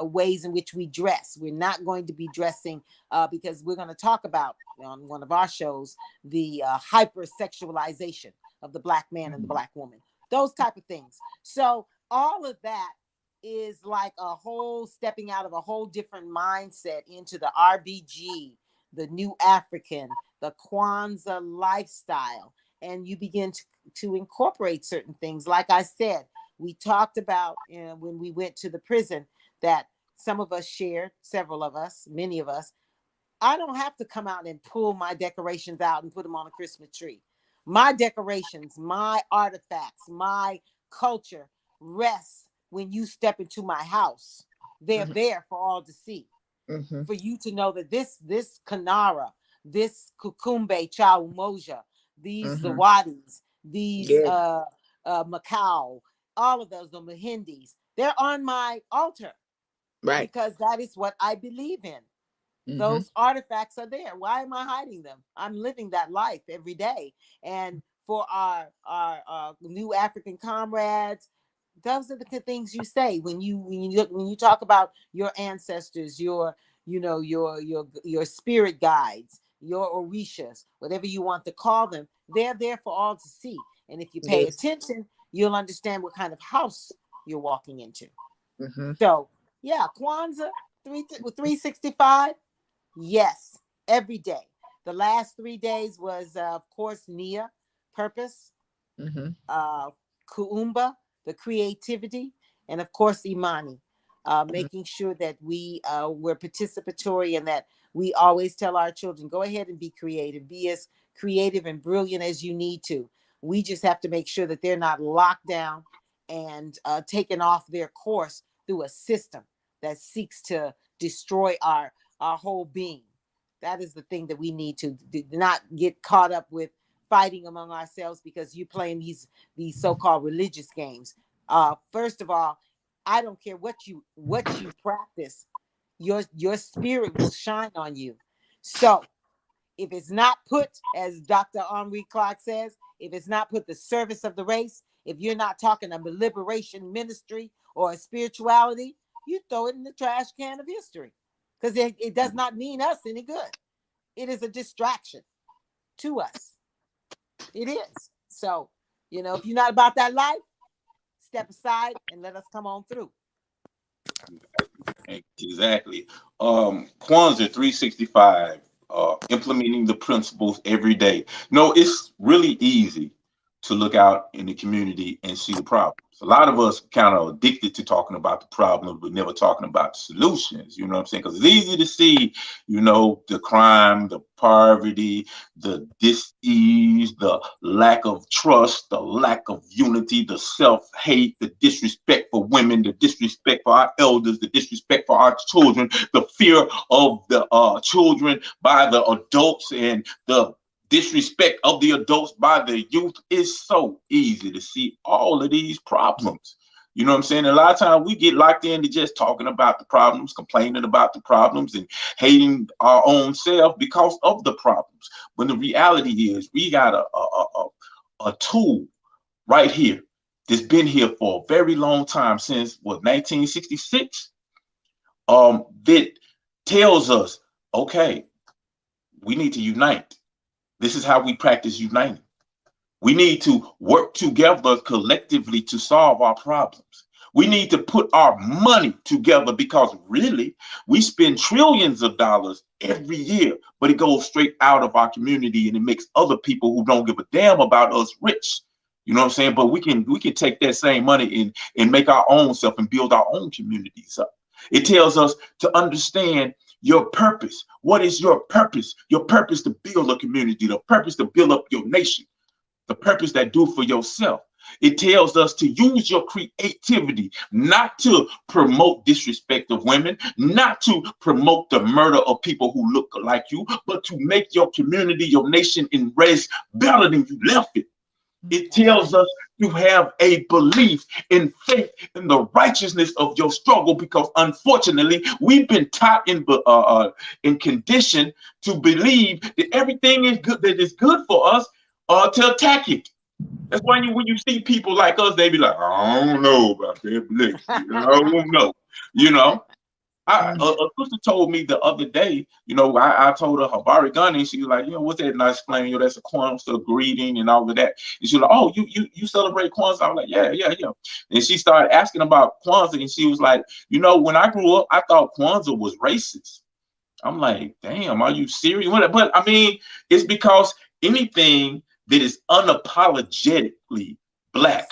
ways in which we dress. We're not going to be dressing because we're going to talk about on one of our shows the hypersexualization of the Black man and the Black woman, those type of things. So all of that is like a whole stepping out of a whole different mindset into the RBG, the New African, the Kwanzaa lifestyle, and you begin to incorporate certain things. Like I said, we talked about when we went to the prison that some of us shared, several of us, many of us. I don't have to come out and pull my decorations out and put them on a Christmas tree. My decorations, my artifacts, my culture rests when you step into my house. They're there for all to see. For you to know that this Kanara, this Kukumbe Cha Umoja, these Zawadis, these Macau, all of those, the Mahindis, they're on my altar.
Right.
Because that is what I believe in.
Mm-hmm.
Those artifacts are there. Why am I hiding them? I'm living that life every day. And for our new African comrades, those are the things you say when you talk about your ancestors, your your spirit guides, your orishas, whatever you want to call them. They're there for all to see. And if you pay
Yes.
attention, you'll understand what kind of house you're walking into.
Mm-hmm.
So yeah, Kwanzaa 365. Yes, every day. The last 3 days was, of course, Nia, purpose,
Mm-hmm.
Kuumba, the creativity, and of course, Imani, making sure that we're participatory and that we always tell our children, go ahead and be creative, be as creative and brilliant as you need to. We just have to make sure that they're not locked down and taken off their course through a system that seeks to destroy our whole being. That is the thing that we need to not get caught up with fighting among ourselves because you're playing these so-called religious games. First of all, I don't care what you practice, your spirit will shine on you. So if it's not put, as Dr. Henri Clark says, if it's not put the service of the race, if you're not talking a liberation ministry or a spirituality, you throw it in the trash can of history because it does not mean us any good. It is a distraction to us. It is. So, if you're not about that life, step aside and let us come on through.
Exactly. Kwanzaa 365, implementing the principles every day. No, it's really easy to look out in the community and see the problems. A lot of us kind of addicted to talking about the problems, but never talking about the solutions. You know what I'm saying? Because it's easy to see, the crime, the poverty, the dis-ease, the lack of trust, the lack of unity, the self-hate, the disrespect for women, the disrespect for our elders, the disrespect for our children, the fear of the children by the adults, and the disrespect of the adults by the youth. Is so easy to see all of these problems. You know what I'm saying? A lot of times we get locked into just talking about the problems, complaining about the problems, and hating our own self because of the problems. When the reality is we got a tool right here that's been here for a very long time, since 1966, that tells us, okay, we need to unite. This is how we practice uniting. We need to work together collectively to solve our problems. We need to put our money together because really we spend trillions of dollars every year, but it goes straight out of our community and it makes other people who don't give a damn about us rich. You know what I'm saying? But we can take that same money and make our own self and build our own communities up. It tells us to understand your purpose. What is your purpose? Your purpose to build a community, the purpose to build up your nation, the purpose that do for yourself. It tells us to use your creativity, not to promote disrespect of women, not to promote the murder of people who look like you, but to make your community, your nation, and race better than you left it. It tells us to have a belief in faith in the righteousness of your struggle, because unfortunately we've been taught in condition to believe that everything is good, that is good for us, to attack it. That's why when you see people like us, they be like, I don't know about that belief. I don't know. You know, a sister told me the other day, I told her Habari Ghani, and she was like, what's that? And I explained, that's a Kwanzaa greeting and all of that. And she was like, oh, you celebrate Kwanzaa? I was like, yeah. And she started asking about Kwanzaa, and she was like, when I grew up, I thought Kwanzaa was racist. I'm like, damn, are you serious? But I mean, it's because anything that is unapologetically Black,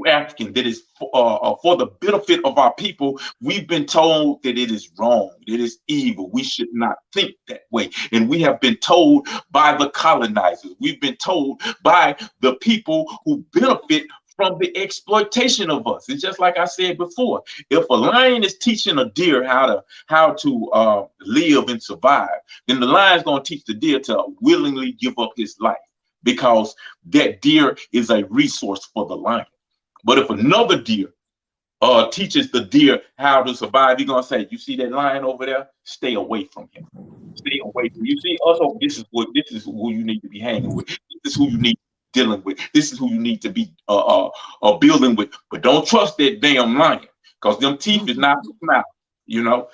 African, that is for the benefit of our people, we've been told that it is wrong, that it is evil. We should not think that way. And we have been told by the colonizers, we've been told by the people who benefit from the exploitation of us. It's just like I said before. If a lion is teaching a deer how to live and survive, then the lion's going to teach the deer to willingly give up his life, because that deer is a resource for the lion. But if another deer teaches the deer how to survive, he's going to say, you see that lion over there? Stay away from him. away from you. See, also this is who you need to be hanging with. This is who you need to be dealing with. This is who you need to be building with. But don't trust that damn lion, because them teeth is not out, you know.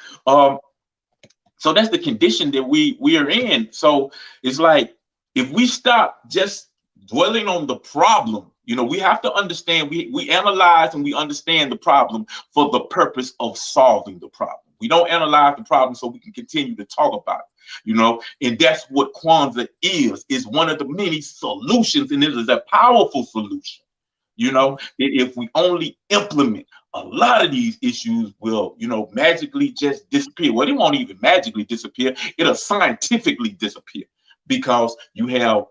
So that's the condition that we are in. So it's like, if we stop just dwelling on the problem, you know, we have to understand, we analyze and we understand the problem for the purpose of solving the problem. We don't analyze the problem so we can continue to talk about it, you know, and that's what Kwanzaa is one of the many solutions, and it is a powerful solution. You know, if we only implement, a lot of these issues will, you know, magically just disappear. Well, it won't even magically disappear. It'll scientifically disappear, because you have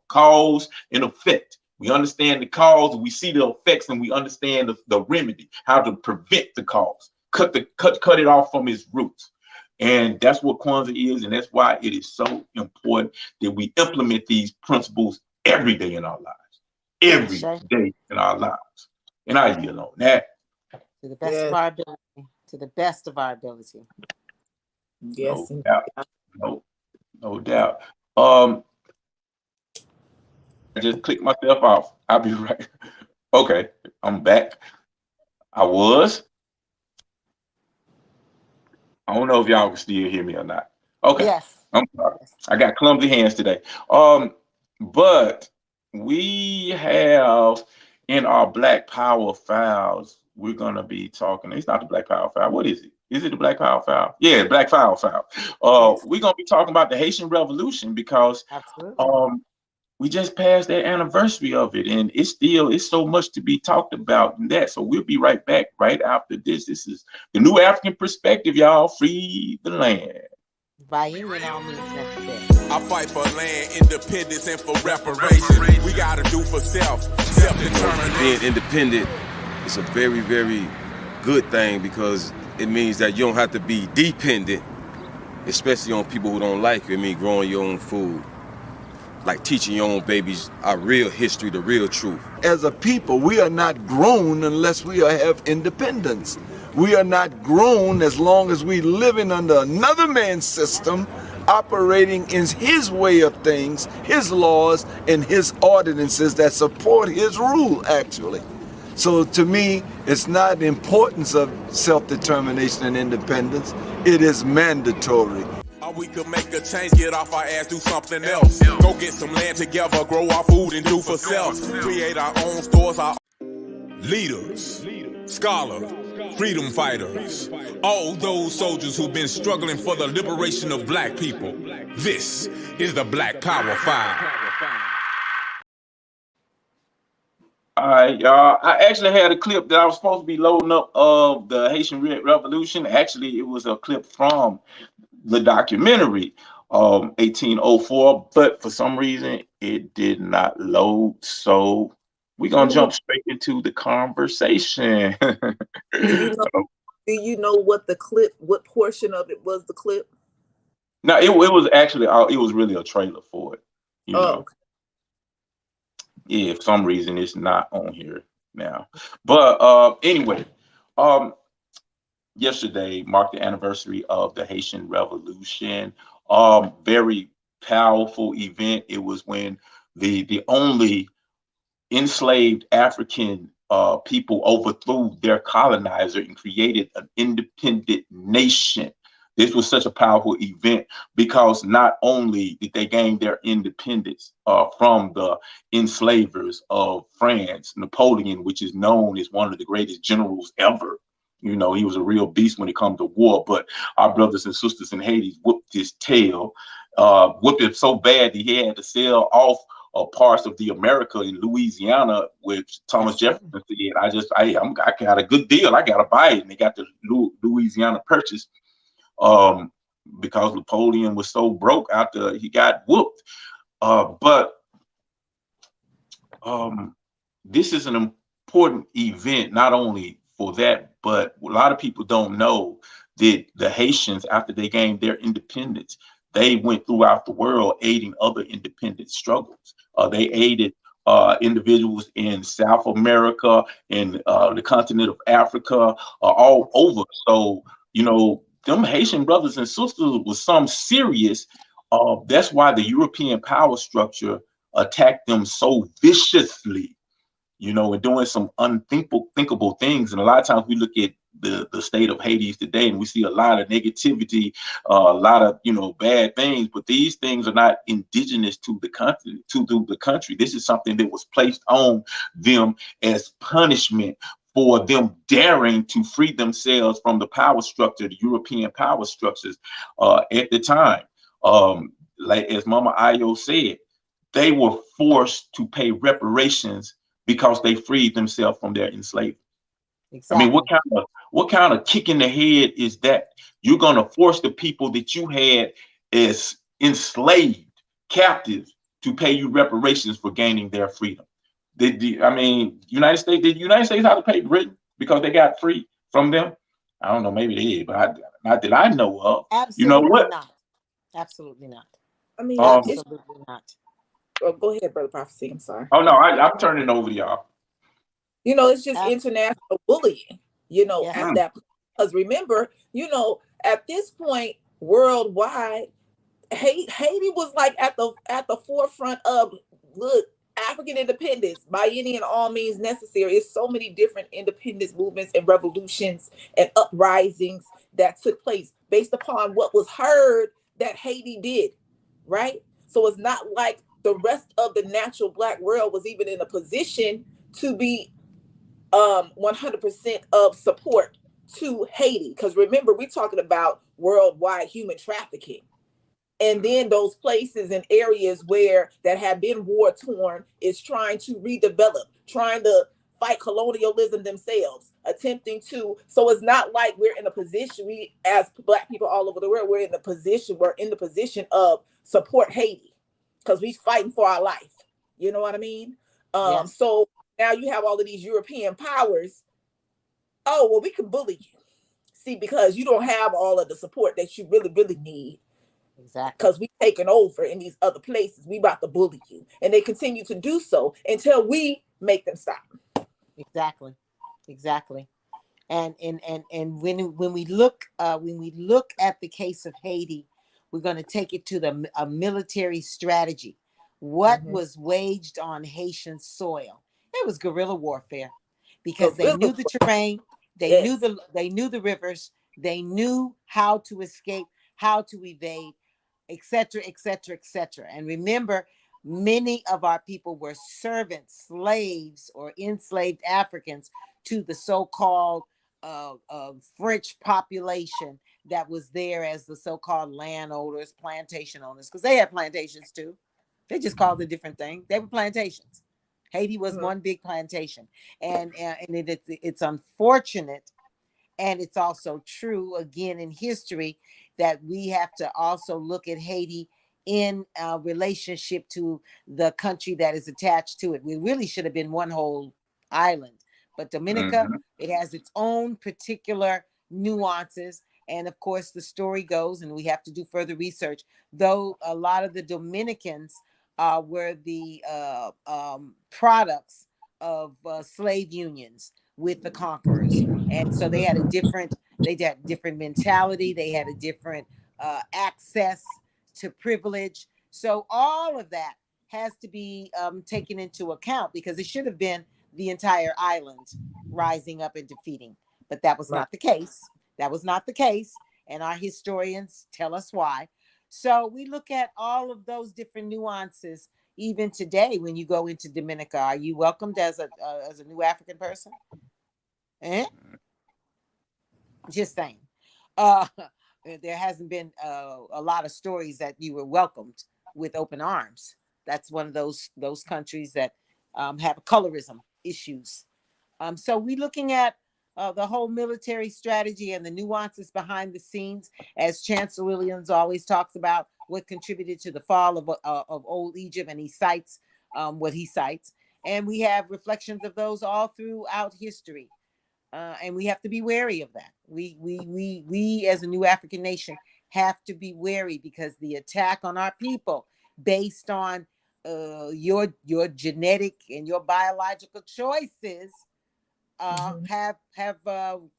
cause and effect. We understand the cause, we see the effects, and we understand the remedy, how to prevent the cause, cut it off from its roots. And that's what Kwanzaa is, and that's why it is so important that we implement these principles every day in our lives. Every day in our lives. And I yield on that.
To the best of our ability. To the best of our ability.
Yes.
No doubt. No doubt. I just clicked myself off. I'll be right. Okay, I'm back. I don't know if y'all can still hear me or not. Okay.
Yes.
I'm sorry. I got clumsy hands today. But we have in our Black Power files, we're gonna be talking. It's not the Black Power file. What is it? Is it the Black Power file? Yeah, Black Power file.
Yes.
We're gonna be talking about the Haitian Revolution, because we just passed that anniversary of it, and it's so much to be talked about in that. So we'll be right back right after this. This is the New African Perspective, y'all. Free the land.
By any and all means necessary.
I fight for land, independence, and for reparation. We gotta do for self-determination.
Being independent is a very, very good thing, because it means that you don't have to be dependent, especially on people who don't like you. I mean, growing your own food, like teaching your own babies our real history, the real truth.
As a people, we are not grown unless we have independence. We are not grown as long as we living under another man's system, operating in his way of things, his laws, and his ordinances that support his rule, actually. So to me, it's not the importance of self-determination and independence. It is mandatory.
We could make a change, get off our ass, do something else. Go get some land together, grow our food and do for self. Create our own stores, our leaders, scholars, freedom fighters, all those soldiers who've been struggling for the liberation of black people. This is the Black Power 5.
All right, y'all. I actually had a clip that I was supposed to be loading up of the Haitian Revolution. Actually, it was a clip from the documentary 1804, but for some reason it did not load. So we're gonna jump straight into the conversation.
Do you know what portion of it was the clip?
No, it was actually it was really a trailer for it. You know?
Okay.
Yeah, for some reason it's not on here now. But anyway, yesterday marked the anniversary of the Haitian Revolution. Very powerful event. It was when the only enslaved African people overthrew their colonizer and created an independent nation. This was such a powerful event because not only did they gain their independence from the enslavers of France, Napoleon, which is known as one of the greatest generals ever. You know, he was a real beast when it comes to war, but our brothers and sisters in Haiti whooped his tail, whooped it so bad that he had to sell off parts of the America in Louisiana, which Thomas Jefferson said, I got a good deal, I got to buy it. And they got the Louisiana Purchase because Napoleon was so broke after he got whooped. But this is an important event, not only for that, but a lot of people don't know that the Haitians, after they gained their independence, they went throughout the world aiding other independent struggles. They aided individuals in South America, in the continent of Africa, all over. So, you know, them Haitian brothers and sisters was some serious. That's why the European power structure attacked them so viciously, and doing some unthinkable things. And a lot of times we look at the state of Haiti today, and we see a lot of negativity, a lot of bad things. But these things are not indigenous to the country. This is something that was placed on them as punishment for them daring to free themselves from the power structure, the European power structures at the time. Like as Mama Ayo said, they were forced to pay reparations because they freed themselves from their enslavement.
Exactly.
I mean, what kind of kick in the head is that? You're gonna force the people that you had as enslaved, captives, to pay you reparations for gaining their freedom. Did the United States have to pay Britain because they got free from them? I don't know, maybe they did, but not that I know of.
Absolutely,
You know what?
not. Absolutely not.
I mean,
Absolutely not.
Oh, go ahead, Brother Prophecy. I'm sorry.
Oh no, I'm turning it over to y'all.
It's just international bullying,
Yes.
at that, because remember, at this point, worldwide, Haiti was like at the forefront of, look, African independence by any and all means necessary. It's so many different independence movements and revolutions and uprisings that took place based upon what was heard that Haiti did, right? So it's not like the rest of the natural Black world was even in a position to be 100% of support to Haiti. Because remember, we're talking about worldwide human trafficking. And then those places and areas that have been war torn is trying to redevelop, trying to fight colonialism themselves, attempting to. So it's not like we're in a position, we as Black people all over the world, we're in the position of support Haiti because we're fighting for our life. You know what I mean?
Yes.
So now you have all of these European powers. Oh, well, we can bully you. See, because you don't have all of the support that you really, really need.
Exactly.
Because we taken over in these other places. We about to bully you. And they continue to do so until we make them stop.
Exactly. And when we look at the case of Haiti, we're going to take it to a military strategy. What was waged on Haitian soil? It was guerrilla warfare, because they knew the terrain, they knew the rivers, they knew how to escape, how to evade, etc., etc., etc. And remember, many of our people were servants, slaves, or enslaved Africans to the so-called French population that was there as the so-called landowners, plantation owners, because they had plantations too. They just called it a different thing. They were plantations. Haiti was one big plantation, and it's unfortunate, and it's also true again in history that we have to also look at Haiti in relationship to the country that is attached to it. We really should have been one whole island, but Dominica, it has its own particular nuances. And of course, the story goes, and we have to do further research, though a lot of the Dominicans were the products of slave unions with the conquerors. And so they had a different mentality. They had a different access to privilege. So all of that has to be taken into account, because it should have been the entire island rising up and defeating. But that was not the case. That was not the case. And our historians tell us why. So we look at all of those different nuances. Even today, when you go into Dominica, are you welcomed as a new African person? Just saying. There hasn't been a lot of stories that you were welcomed with open arms. That's one of those countries that have colorism issues. So we're looking at the whole military strategy and the nuances behind the scenes, as Chancellor Williams always talks about what contributed to the fall of old Egypt, and he cites what he cites. And we have reflections of those all throughout history. And we have to be wary of that. We as a new African nation have to be wary, because the attack on our people based on your genetic and your biological choices have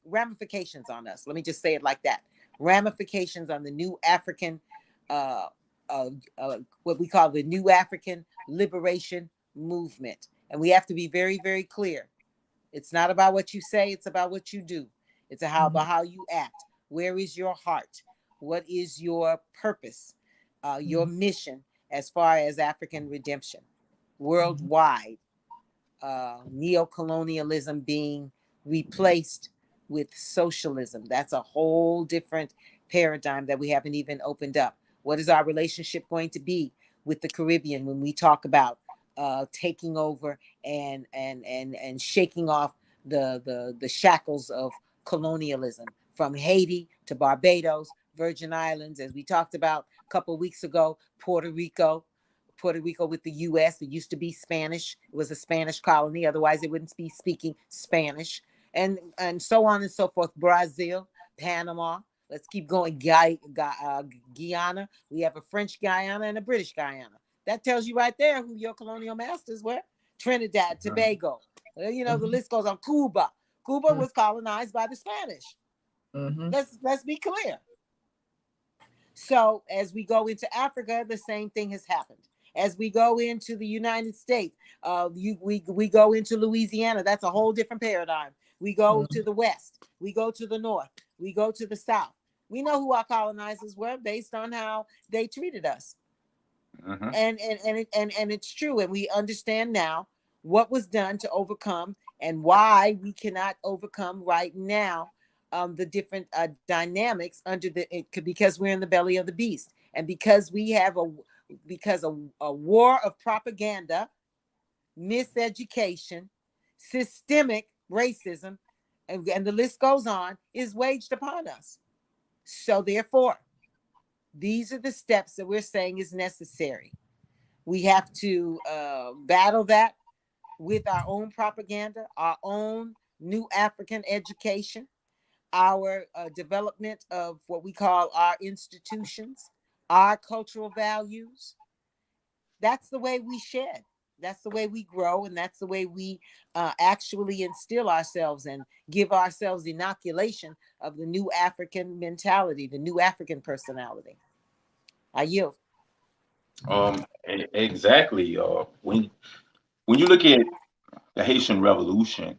ramifications on us. Let me just say it like that. ramifications on the new African, what we call the new African liberation movement. And we have to be very, very clear. It's not about what you say, it's about what you do. It's about how you act. Where is your heart? What is your purpose, your mission as far as African redemption worldwide? Neocolonialism being replaced with socialism. That's a whole different paradigm that we haven't even opened up. What is our relationship going to be with the Caribbean when we talk about taking over and shaking off the shackles of colonialism from Haiti to Barbados, Virgin Islands, as we talked about a couple of weeks ago, Puerto Rico with the U.S. It used to be Spanish. It was a Spanish colony. Otherwise, it wouldn't be speaking Spanish, and so on and so forth. Brazil, Panama. Let's keep going. Guyana. We have a French Guyana and a British Guyana. That tells you right there who your colonial masters were. Trinidad, Tobago. You know, the list goes on. Cuba. Cuba was colonized by the Spanish. Let's be clear. So as we go into Africa, the same thing has happened. As we go into the United States, we go into Louisiana. That's a whole different paradigm. We go to the West. We go to the North. We go to the South. We know who our colonizers were based on how they treated us. And it's true. And we understand now what was done to overcome and why we cannot overcome right now the different dynamics because we're in the belly of the beast. And because we have a war of propaganda, miseducation, systemic racism, and the list goes on, is waged upon us. So therefore, these are the steps that we're saying is necessary. We have to battle that with our own propaganda, our own new African education, our development of what we call our institutions, our cultural values. That's the way we shed. That's the way we grow, and that's the way we actually instill ourselves and give ourselves inoculation of the new African mentality, the new African personality. I yield.
Exactly. When you look at the Haitian Revolution,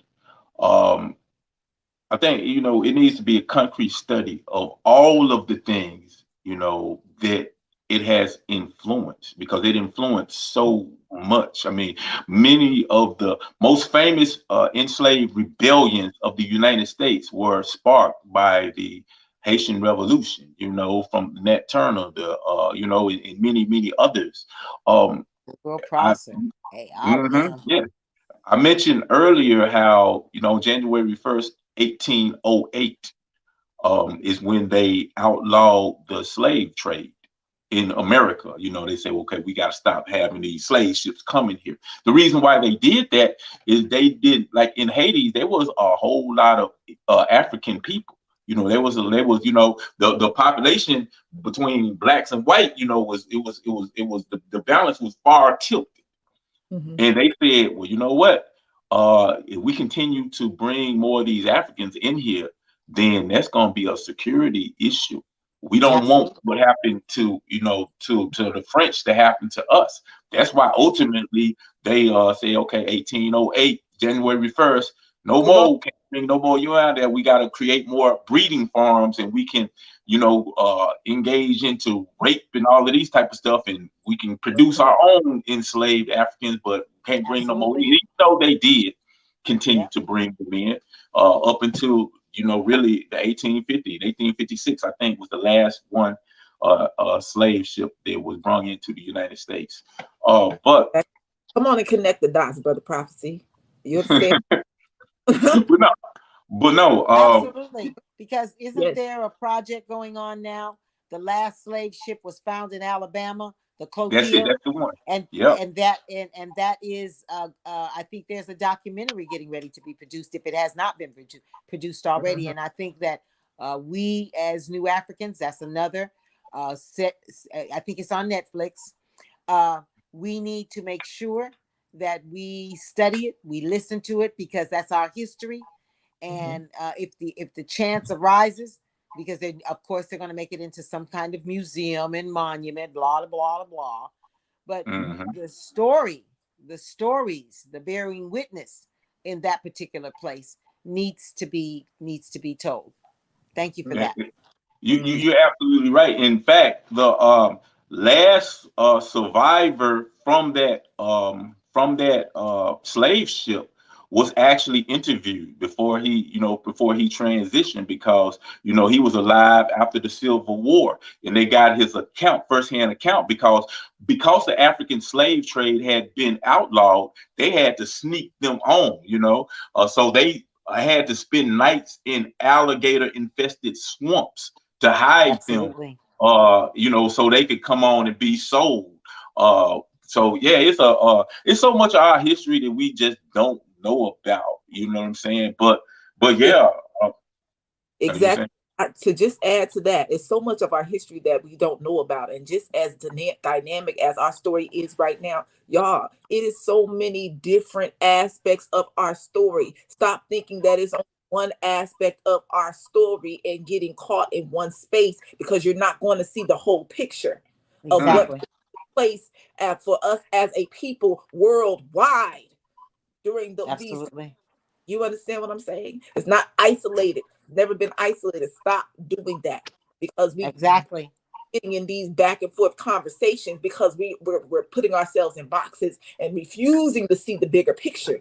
I think, it needs to be a concrete study of all of the things, that it has influenced, because it influenced so much. I mean, many of the most famous enslaved rebellions of the United States were sparked by the Haitian Revolution, from Nat Turner, and many, many others. Yeah. I mentioned earlier how, January 1st, 1808 is when they outlawed the slave trade in America. They say, okay, we got to stop having these slave ships coming here. The reason why they did that is they did, like in Haiti, there was a whole lot of African people. The population between blacks and white, the balance was far tilted. And they said, well, you know what? If we continue to bring more of these Africans in here, then that's going to be a security issue. We don't want what happened to the French to happen to us. That's why ultimately they say, okay, 1808, January 1st, no more, can't bring no more you out there. We got to create more breeding farms, and we can, engage into rape and all of these type of stuff, and we can produce our own enslaved Africans, but can't bring no more. Even though they did continue to bring them in up until really the 1856, I think, was the last one slave ship that was brought into the United States. But
come on and connect the dots, Brother Prophecy. You understand?
but no,
absolutely. Because isn't there a project going on now? The last slave ship was found in Alabama, the Clotilde.
That's the one.
And that is I think there's a documentary getting ready to be produced, if it has not been produced already. And I think that we as New Africans, that's another set. I think it's on Netflix. We need to make sure that we study it, we listen to it, because that's our history. And if the chance arises because they, of course, they're going to make it into some kind of museum and monument, blah, blah, blah, blah. But the stories, the bearing witness in that particular place needs to be told. Thank you for that.
You're absolutely right. In fact, the last survivor from that slave ship was actually interviewed before he transitioned, because he was alive after the Civil War, and they got his firsthand account, because the African slave trade had been outlawed. They had to sneak them on, so they had to spend nights in alligator infested swamps to hide them, so they could come on and be sold. So yeah, it's so much of our history that we just don't know about. You know what I'm saying? But yeah,
exactly. To just add to that, it's so much of our history that we don't know about, and just as dynamic as our story is right now, y'all, it is so many different aspects of our story. Stop thinking that it's only one aspect of our story and getting caught in one space, because you're not going to see the whole picture of what took place for us as a people worldwide during these. You understand what I'm saying? It's not isolated. It's never been isolated. Stop doing that, because we getting in these back and forth conversations because we're putting ourselves in boxes and refusing to see the bigger picture.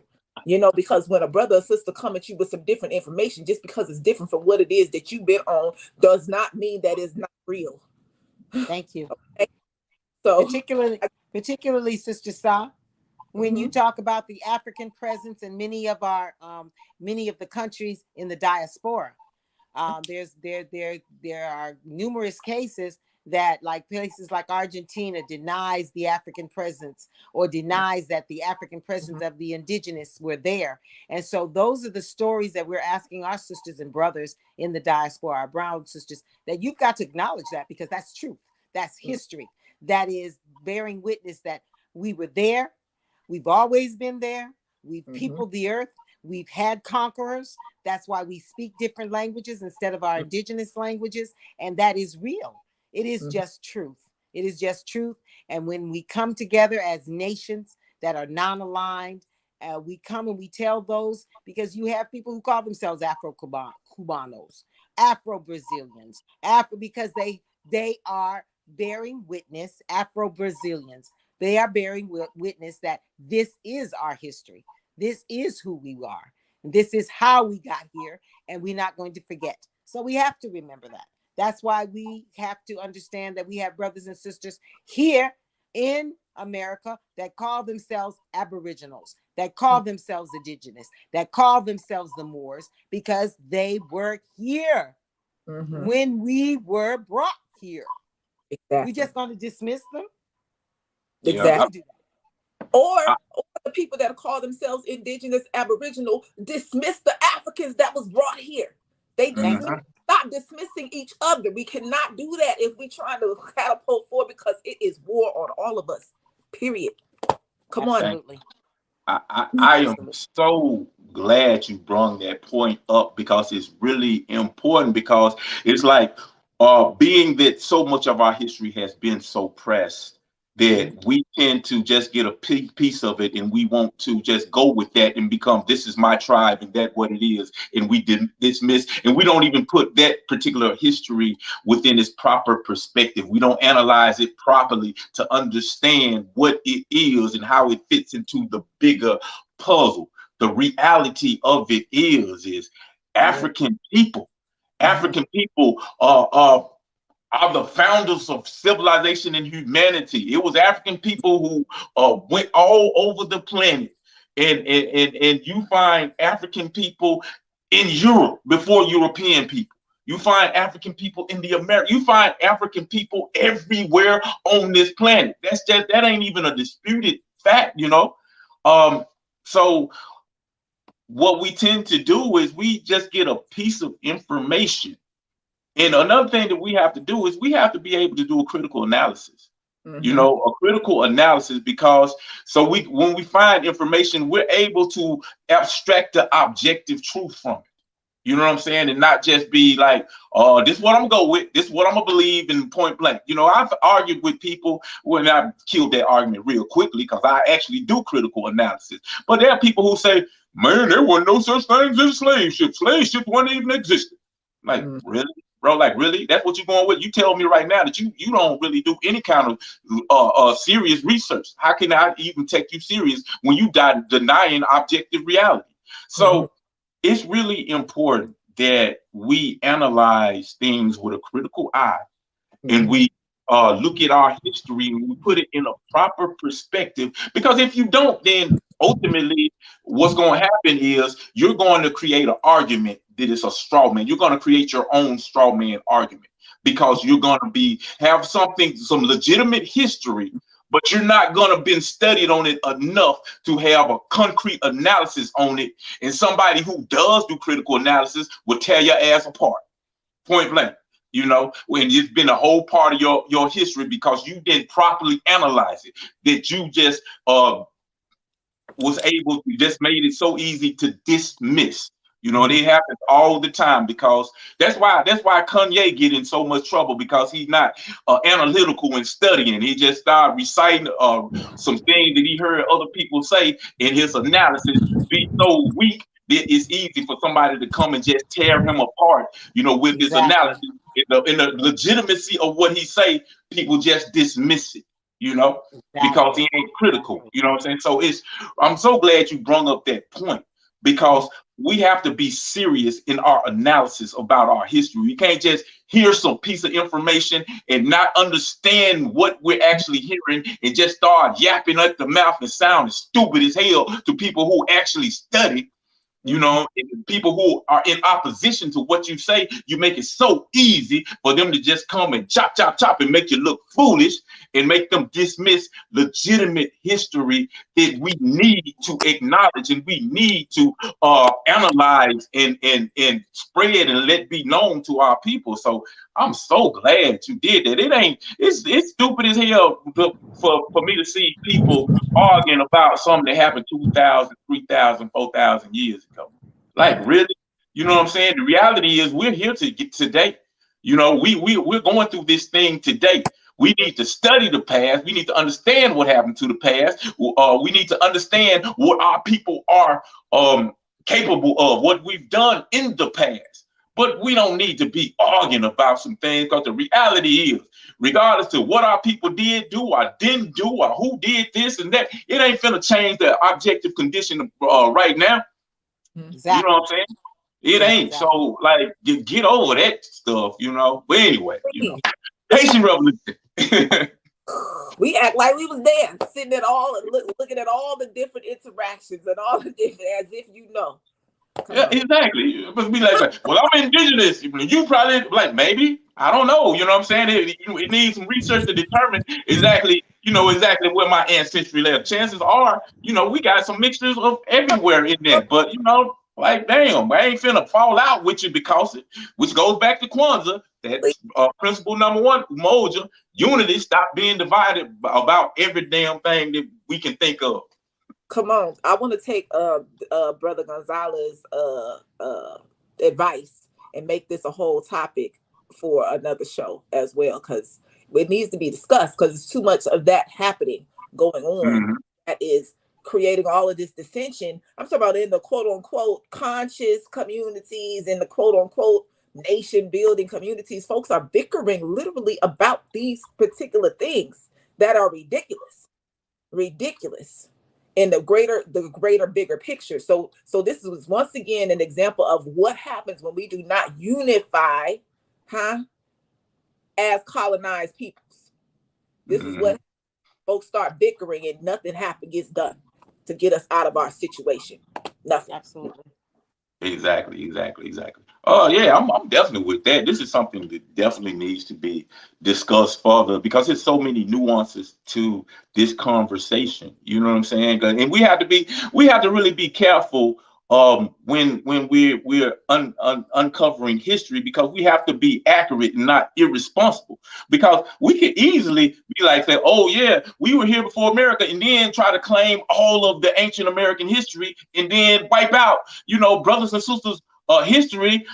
Because when a brother or sister come at you with some different information, just because it's different from what it is that you've been on, does not mean that it's not real.
Thank you.
Okay? So
particularly Sister Sa, when you talk about the African presence in many of the countries in the diaspora, there are numerous cases that, like, places like Argentina denies the African presence, or denies that the African presence of the indigenous were there. And so those are the stories that we're asking our sisters and brothers in the diaspora, our brown sisters, that you've got to acknowledge that, because that's truth. That's history. That is bearing witness that we were there. We've always been there. We've peopled the earth. We've had conquerors. That's why we speak different languages instead of our indigenous languages. And that is real. It is just truth. It is just truth. And when we come together as nations that are non-aligned, we come and we tell those, because you have people who call themselves Afro-Cubanos, Afro-Brazilians, because they are bearing witness, Afro-Brazilians. They are bearing witness that this is our history. This is who we are. This is how we got here, and we're not going to forget. So we have to remember that. That's why we have to understand that we have brothers and sisters here in America that call themselves Aboriginals, that call themselves indigenous, that call themselves the Moors, because they were here when we were brought here. We're just going to dismiss them?
Exactly. Or the people that call themselves indigenous, Aboriginal, dismiss the Africans that was brought here. They stop dismissing each other. We cannot do that if we're trying to catapult forward, because it is war on all of us. Period. Come on.
I am so glad you brought that point up, because it's really important, because it's like being that so much of our history has been suppressed, that we tend to just get a piece of it, and we want to just go with that and become, this is my tribe and that what it is, and we didn't dismiss, and we don't even put that particular history within its proper perspective. We don't analyze it properly to understand what it is and how it fits into the bigger puzzle. The reality of it is African people are the founders of civilization and humanity. It was African people who went all over the planet, and you find African people in Europe before European people. You find African people in the Americas. You find African people everywhere on this planet. That ain't even a disputed fact, So what we tend to do is we just get a piece of information. And another thing that we have to do is we have to be able to do a critical analysis, a critical analysis, because when we find information, we're able to abstract the objective truth from it. You know what I'm saying? And not just be like, this is what I'm gonna go with, this is what I'm gonna believe in point blank. You know, I've argued with people when I killed that argument real quickly because I actually do critical analysis. But there are people who say, man, there were no such things as slave ships. Slave ships weren't even existed. Like, really? Bro, like, really? That's what you're going with? You tell me right now that you don't really do any kind of serious research. How can I even take you serious when you denying objective reality? So it's really important that we analyze things with a critical eye, and we look at our history and we put it in a proper perspective. Because if you don't, then ultimately what's going to happen is you're going to create an argument that is a straw man. You're going to create your own straw man argument because you're going to have some legitimate history, but you're not going to been studied on it enough to have a concrete analysis on it. And somebody who does do critical analysis will tear your ass apart, point blank. You know, when it's been a whole part of your history because you didn't properly analyze it, that you just was able to just made it so easy to dismiss. You know, it happens all the time because that's why Kanye get in so much trouble, because he's not analytical in studying. He just started reciting some things that he heard other people say, and his analysis be so weak that it's easy for somebody to come and just tear him apart. You know, with his analysis, in the legitimacy of what he say, people just dismiss it. You know, because he ain't critical. You know what I'm saying? So I'm so glad you brought up that point, because we have to be serious in our analysis about our history. We can't just hear some piece of information and not understand what we're actually hearing and just start yapping at the mouth and sound stupid as hell to people who actually study. You know, and people who are in opposition to what you say, you make it so easy for them to just come and chop, chop, chop and make you look foolish and make them dismiss legitimate history that we need to acknowledge and we need to analyze and spread and let be known to our people. So I'm so glad you did that. It's stupid as hell for me to see people arguing about something that happened 2,000, 3,000, 4,000 years ago. Like, really? You know what I'm saying? The reality is we're here to get today. You know, we're going through this thing today. We need to study the past. We need to understand what happened to the past. We need to understand what our people are capable of, what we've done in the past. But we don't need to be arguing about some things, because the reality is, regardless of what our people did do or didn't do or who did this and that, it ain't finna change the objective condition right now. Exactly. You know what I'm saying? It ain't. Exactly. So, like, get over that stuff, you know. But anyway, you know, Haitian Revolution.
We act like we was there, sitting at all and looking at all the different interactions and all the different, as if you know.
Yeah, exactly. But be like, well, I'm indigenous. You probably like, maybe, I don't know. You know what I'm saying? It needs some research to determine exactly where my ancestry left. Chances are, you know, we got some mixtures of everywhere in there. But you know, like, damn, I ain't finna fall out with you because which goes back to Kwanzaa. That principle number one, Umoja, unity. Stop being divided about every damn thing that we can think of.
Come on, I want to take Brother Gonzalez's advice and make this a whole topic for another show as well, because it needs to be discussed, because there's too much of that happening going on that is creating all of this dissension. I'm talking about in the quote unquote conscious communities, in the quote unquote nation building communities. Folks are bickering literally about these particular things that are ridiculous in the greater, bigger picture. So this was once again an example of what happens when we do not unify, as colonized peoples. This is what folks start bickering and nothing gets done to get us out of our situation. Nothing.
Absolutely.
Exactly. Oh yeah, I'm definitely with that. This is something that definitely needs to be discussed further, because there's so many nuances to this conversation. You know what I'm saying? And we have to really be careful when we're uncovering history, because we have to be accurate and not irresponsible, because we could easily be like, say, oh yeah, we were here before America, and then try to claim all of the ancient American history and then wipe out, you know, brothers and sisters history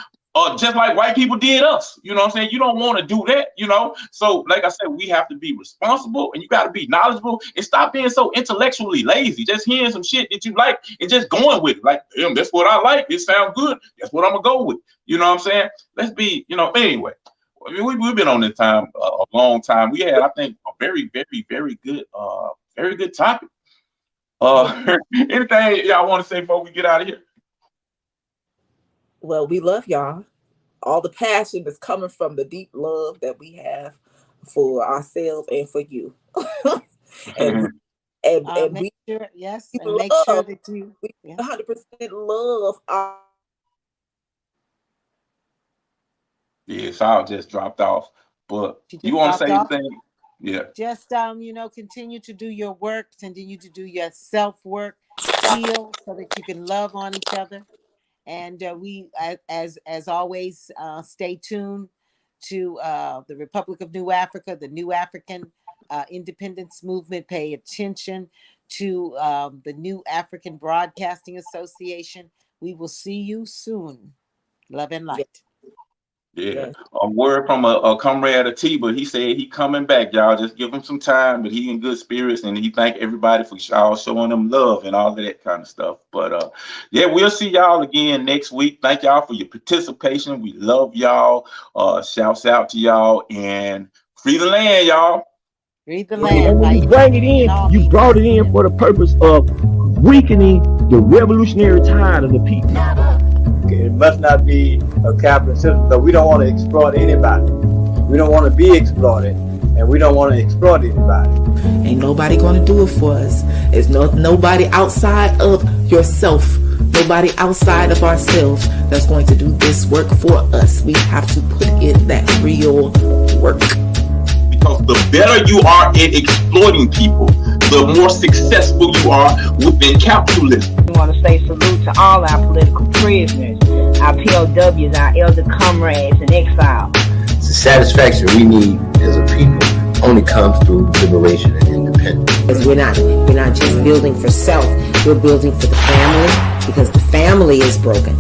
just like white people did us. You know what I'm saying? You don't want to do that, you know? So like I said, we have to be responsible, and you got to be knowledgeable, and stop being so intellectually lazy, just hearing some shit that you like and just going with it. Like, damn, that's what I like. It sounds good. That's what I'm going to go with. You know what I'm saying? Let's be, you know, anyway. I mean, we've been on this time a long time. We had, I think, a very, very, very good topic. Anything y'all want to say before we get out of here?
Well, we love y'all. All the passion is coming from the deep love that we have for ourselves and for you. and
make
we
sure, yes, and
love,
make sure that you
100% love our.
Yeah, Sal just dropped off. But you want to say anything? Yeah.
Just you know, continue to do your work, continue to do your self-work, heal so that you can love on each other. And we, as always, stay tuned to the Republic of New Africa, the New African Independence Movement. Pay attention to the New African Broadcasting Association. We will see you soon. Love and light.
Yeah. A word from a comrade of T, but he said he coming back, y'all. Just give him some time, but he in good spirits, and he thank everybody for y'all showing them love and all of that kind of stuff. But yeah, we'll see y'all again next week. Thank y'all for your participation. We love y'all. Shouts out to y'all, and free the land, y'all.
Free the land.
And when you bring it in, you brought it in for the purpose of weakening the revolutionary tide of the people.
It must not be a capitalist system, but we don't want to exploit anybody. We don't want to be exploited, and we don't want to exploit anybody.
Ain't nobody going to do it for us. There's nobody outside of yourself, nobody outside of ourselves that's going to do this work for us. We have to put in that real work.
Because the better you are in exploiting people, the more successful you are within capitalism.
We want to say salute to all our political prisoners, our POWs, our elder comrades in exile.
The satisfaction we need as a people only comes through liberation and independence.
Because we're not just building for self, we're building for the family, because the family is broken.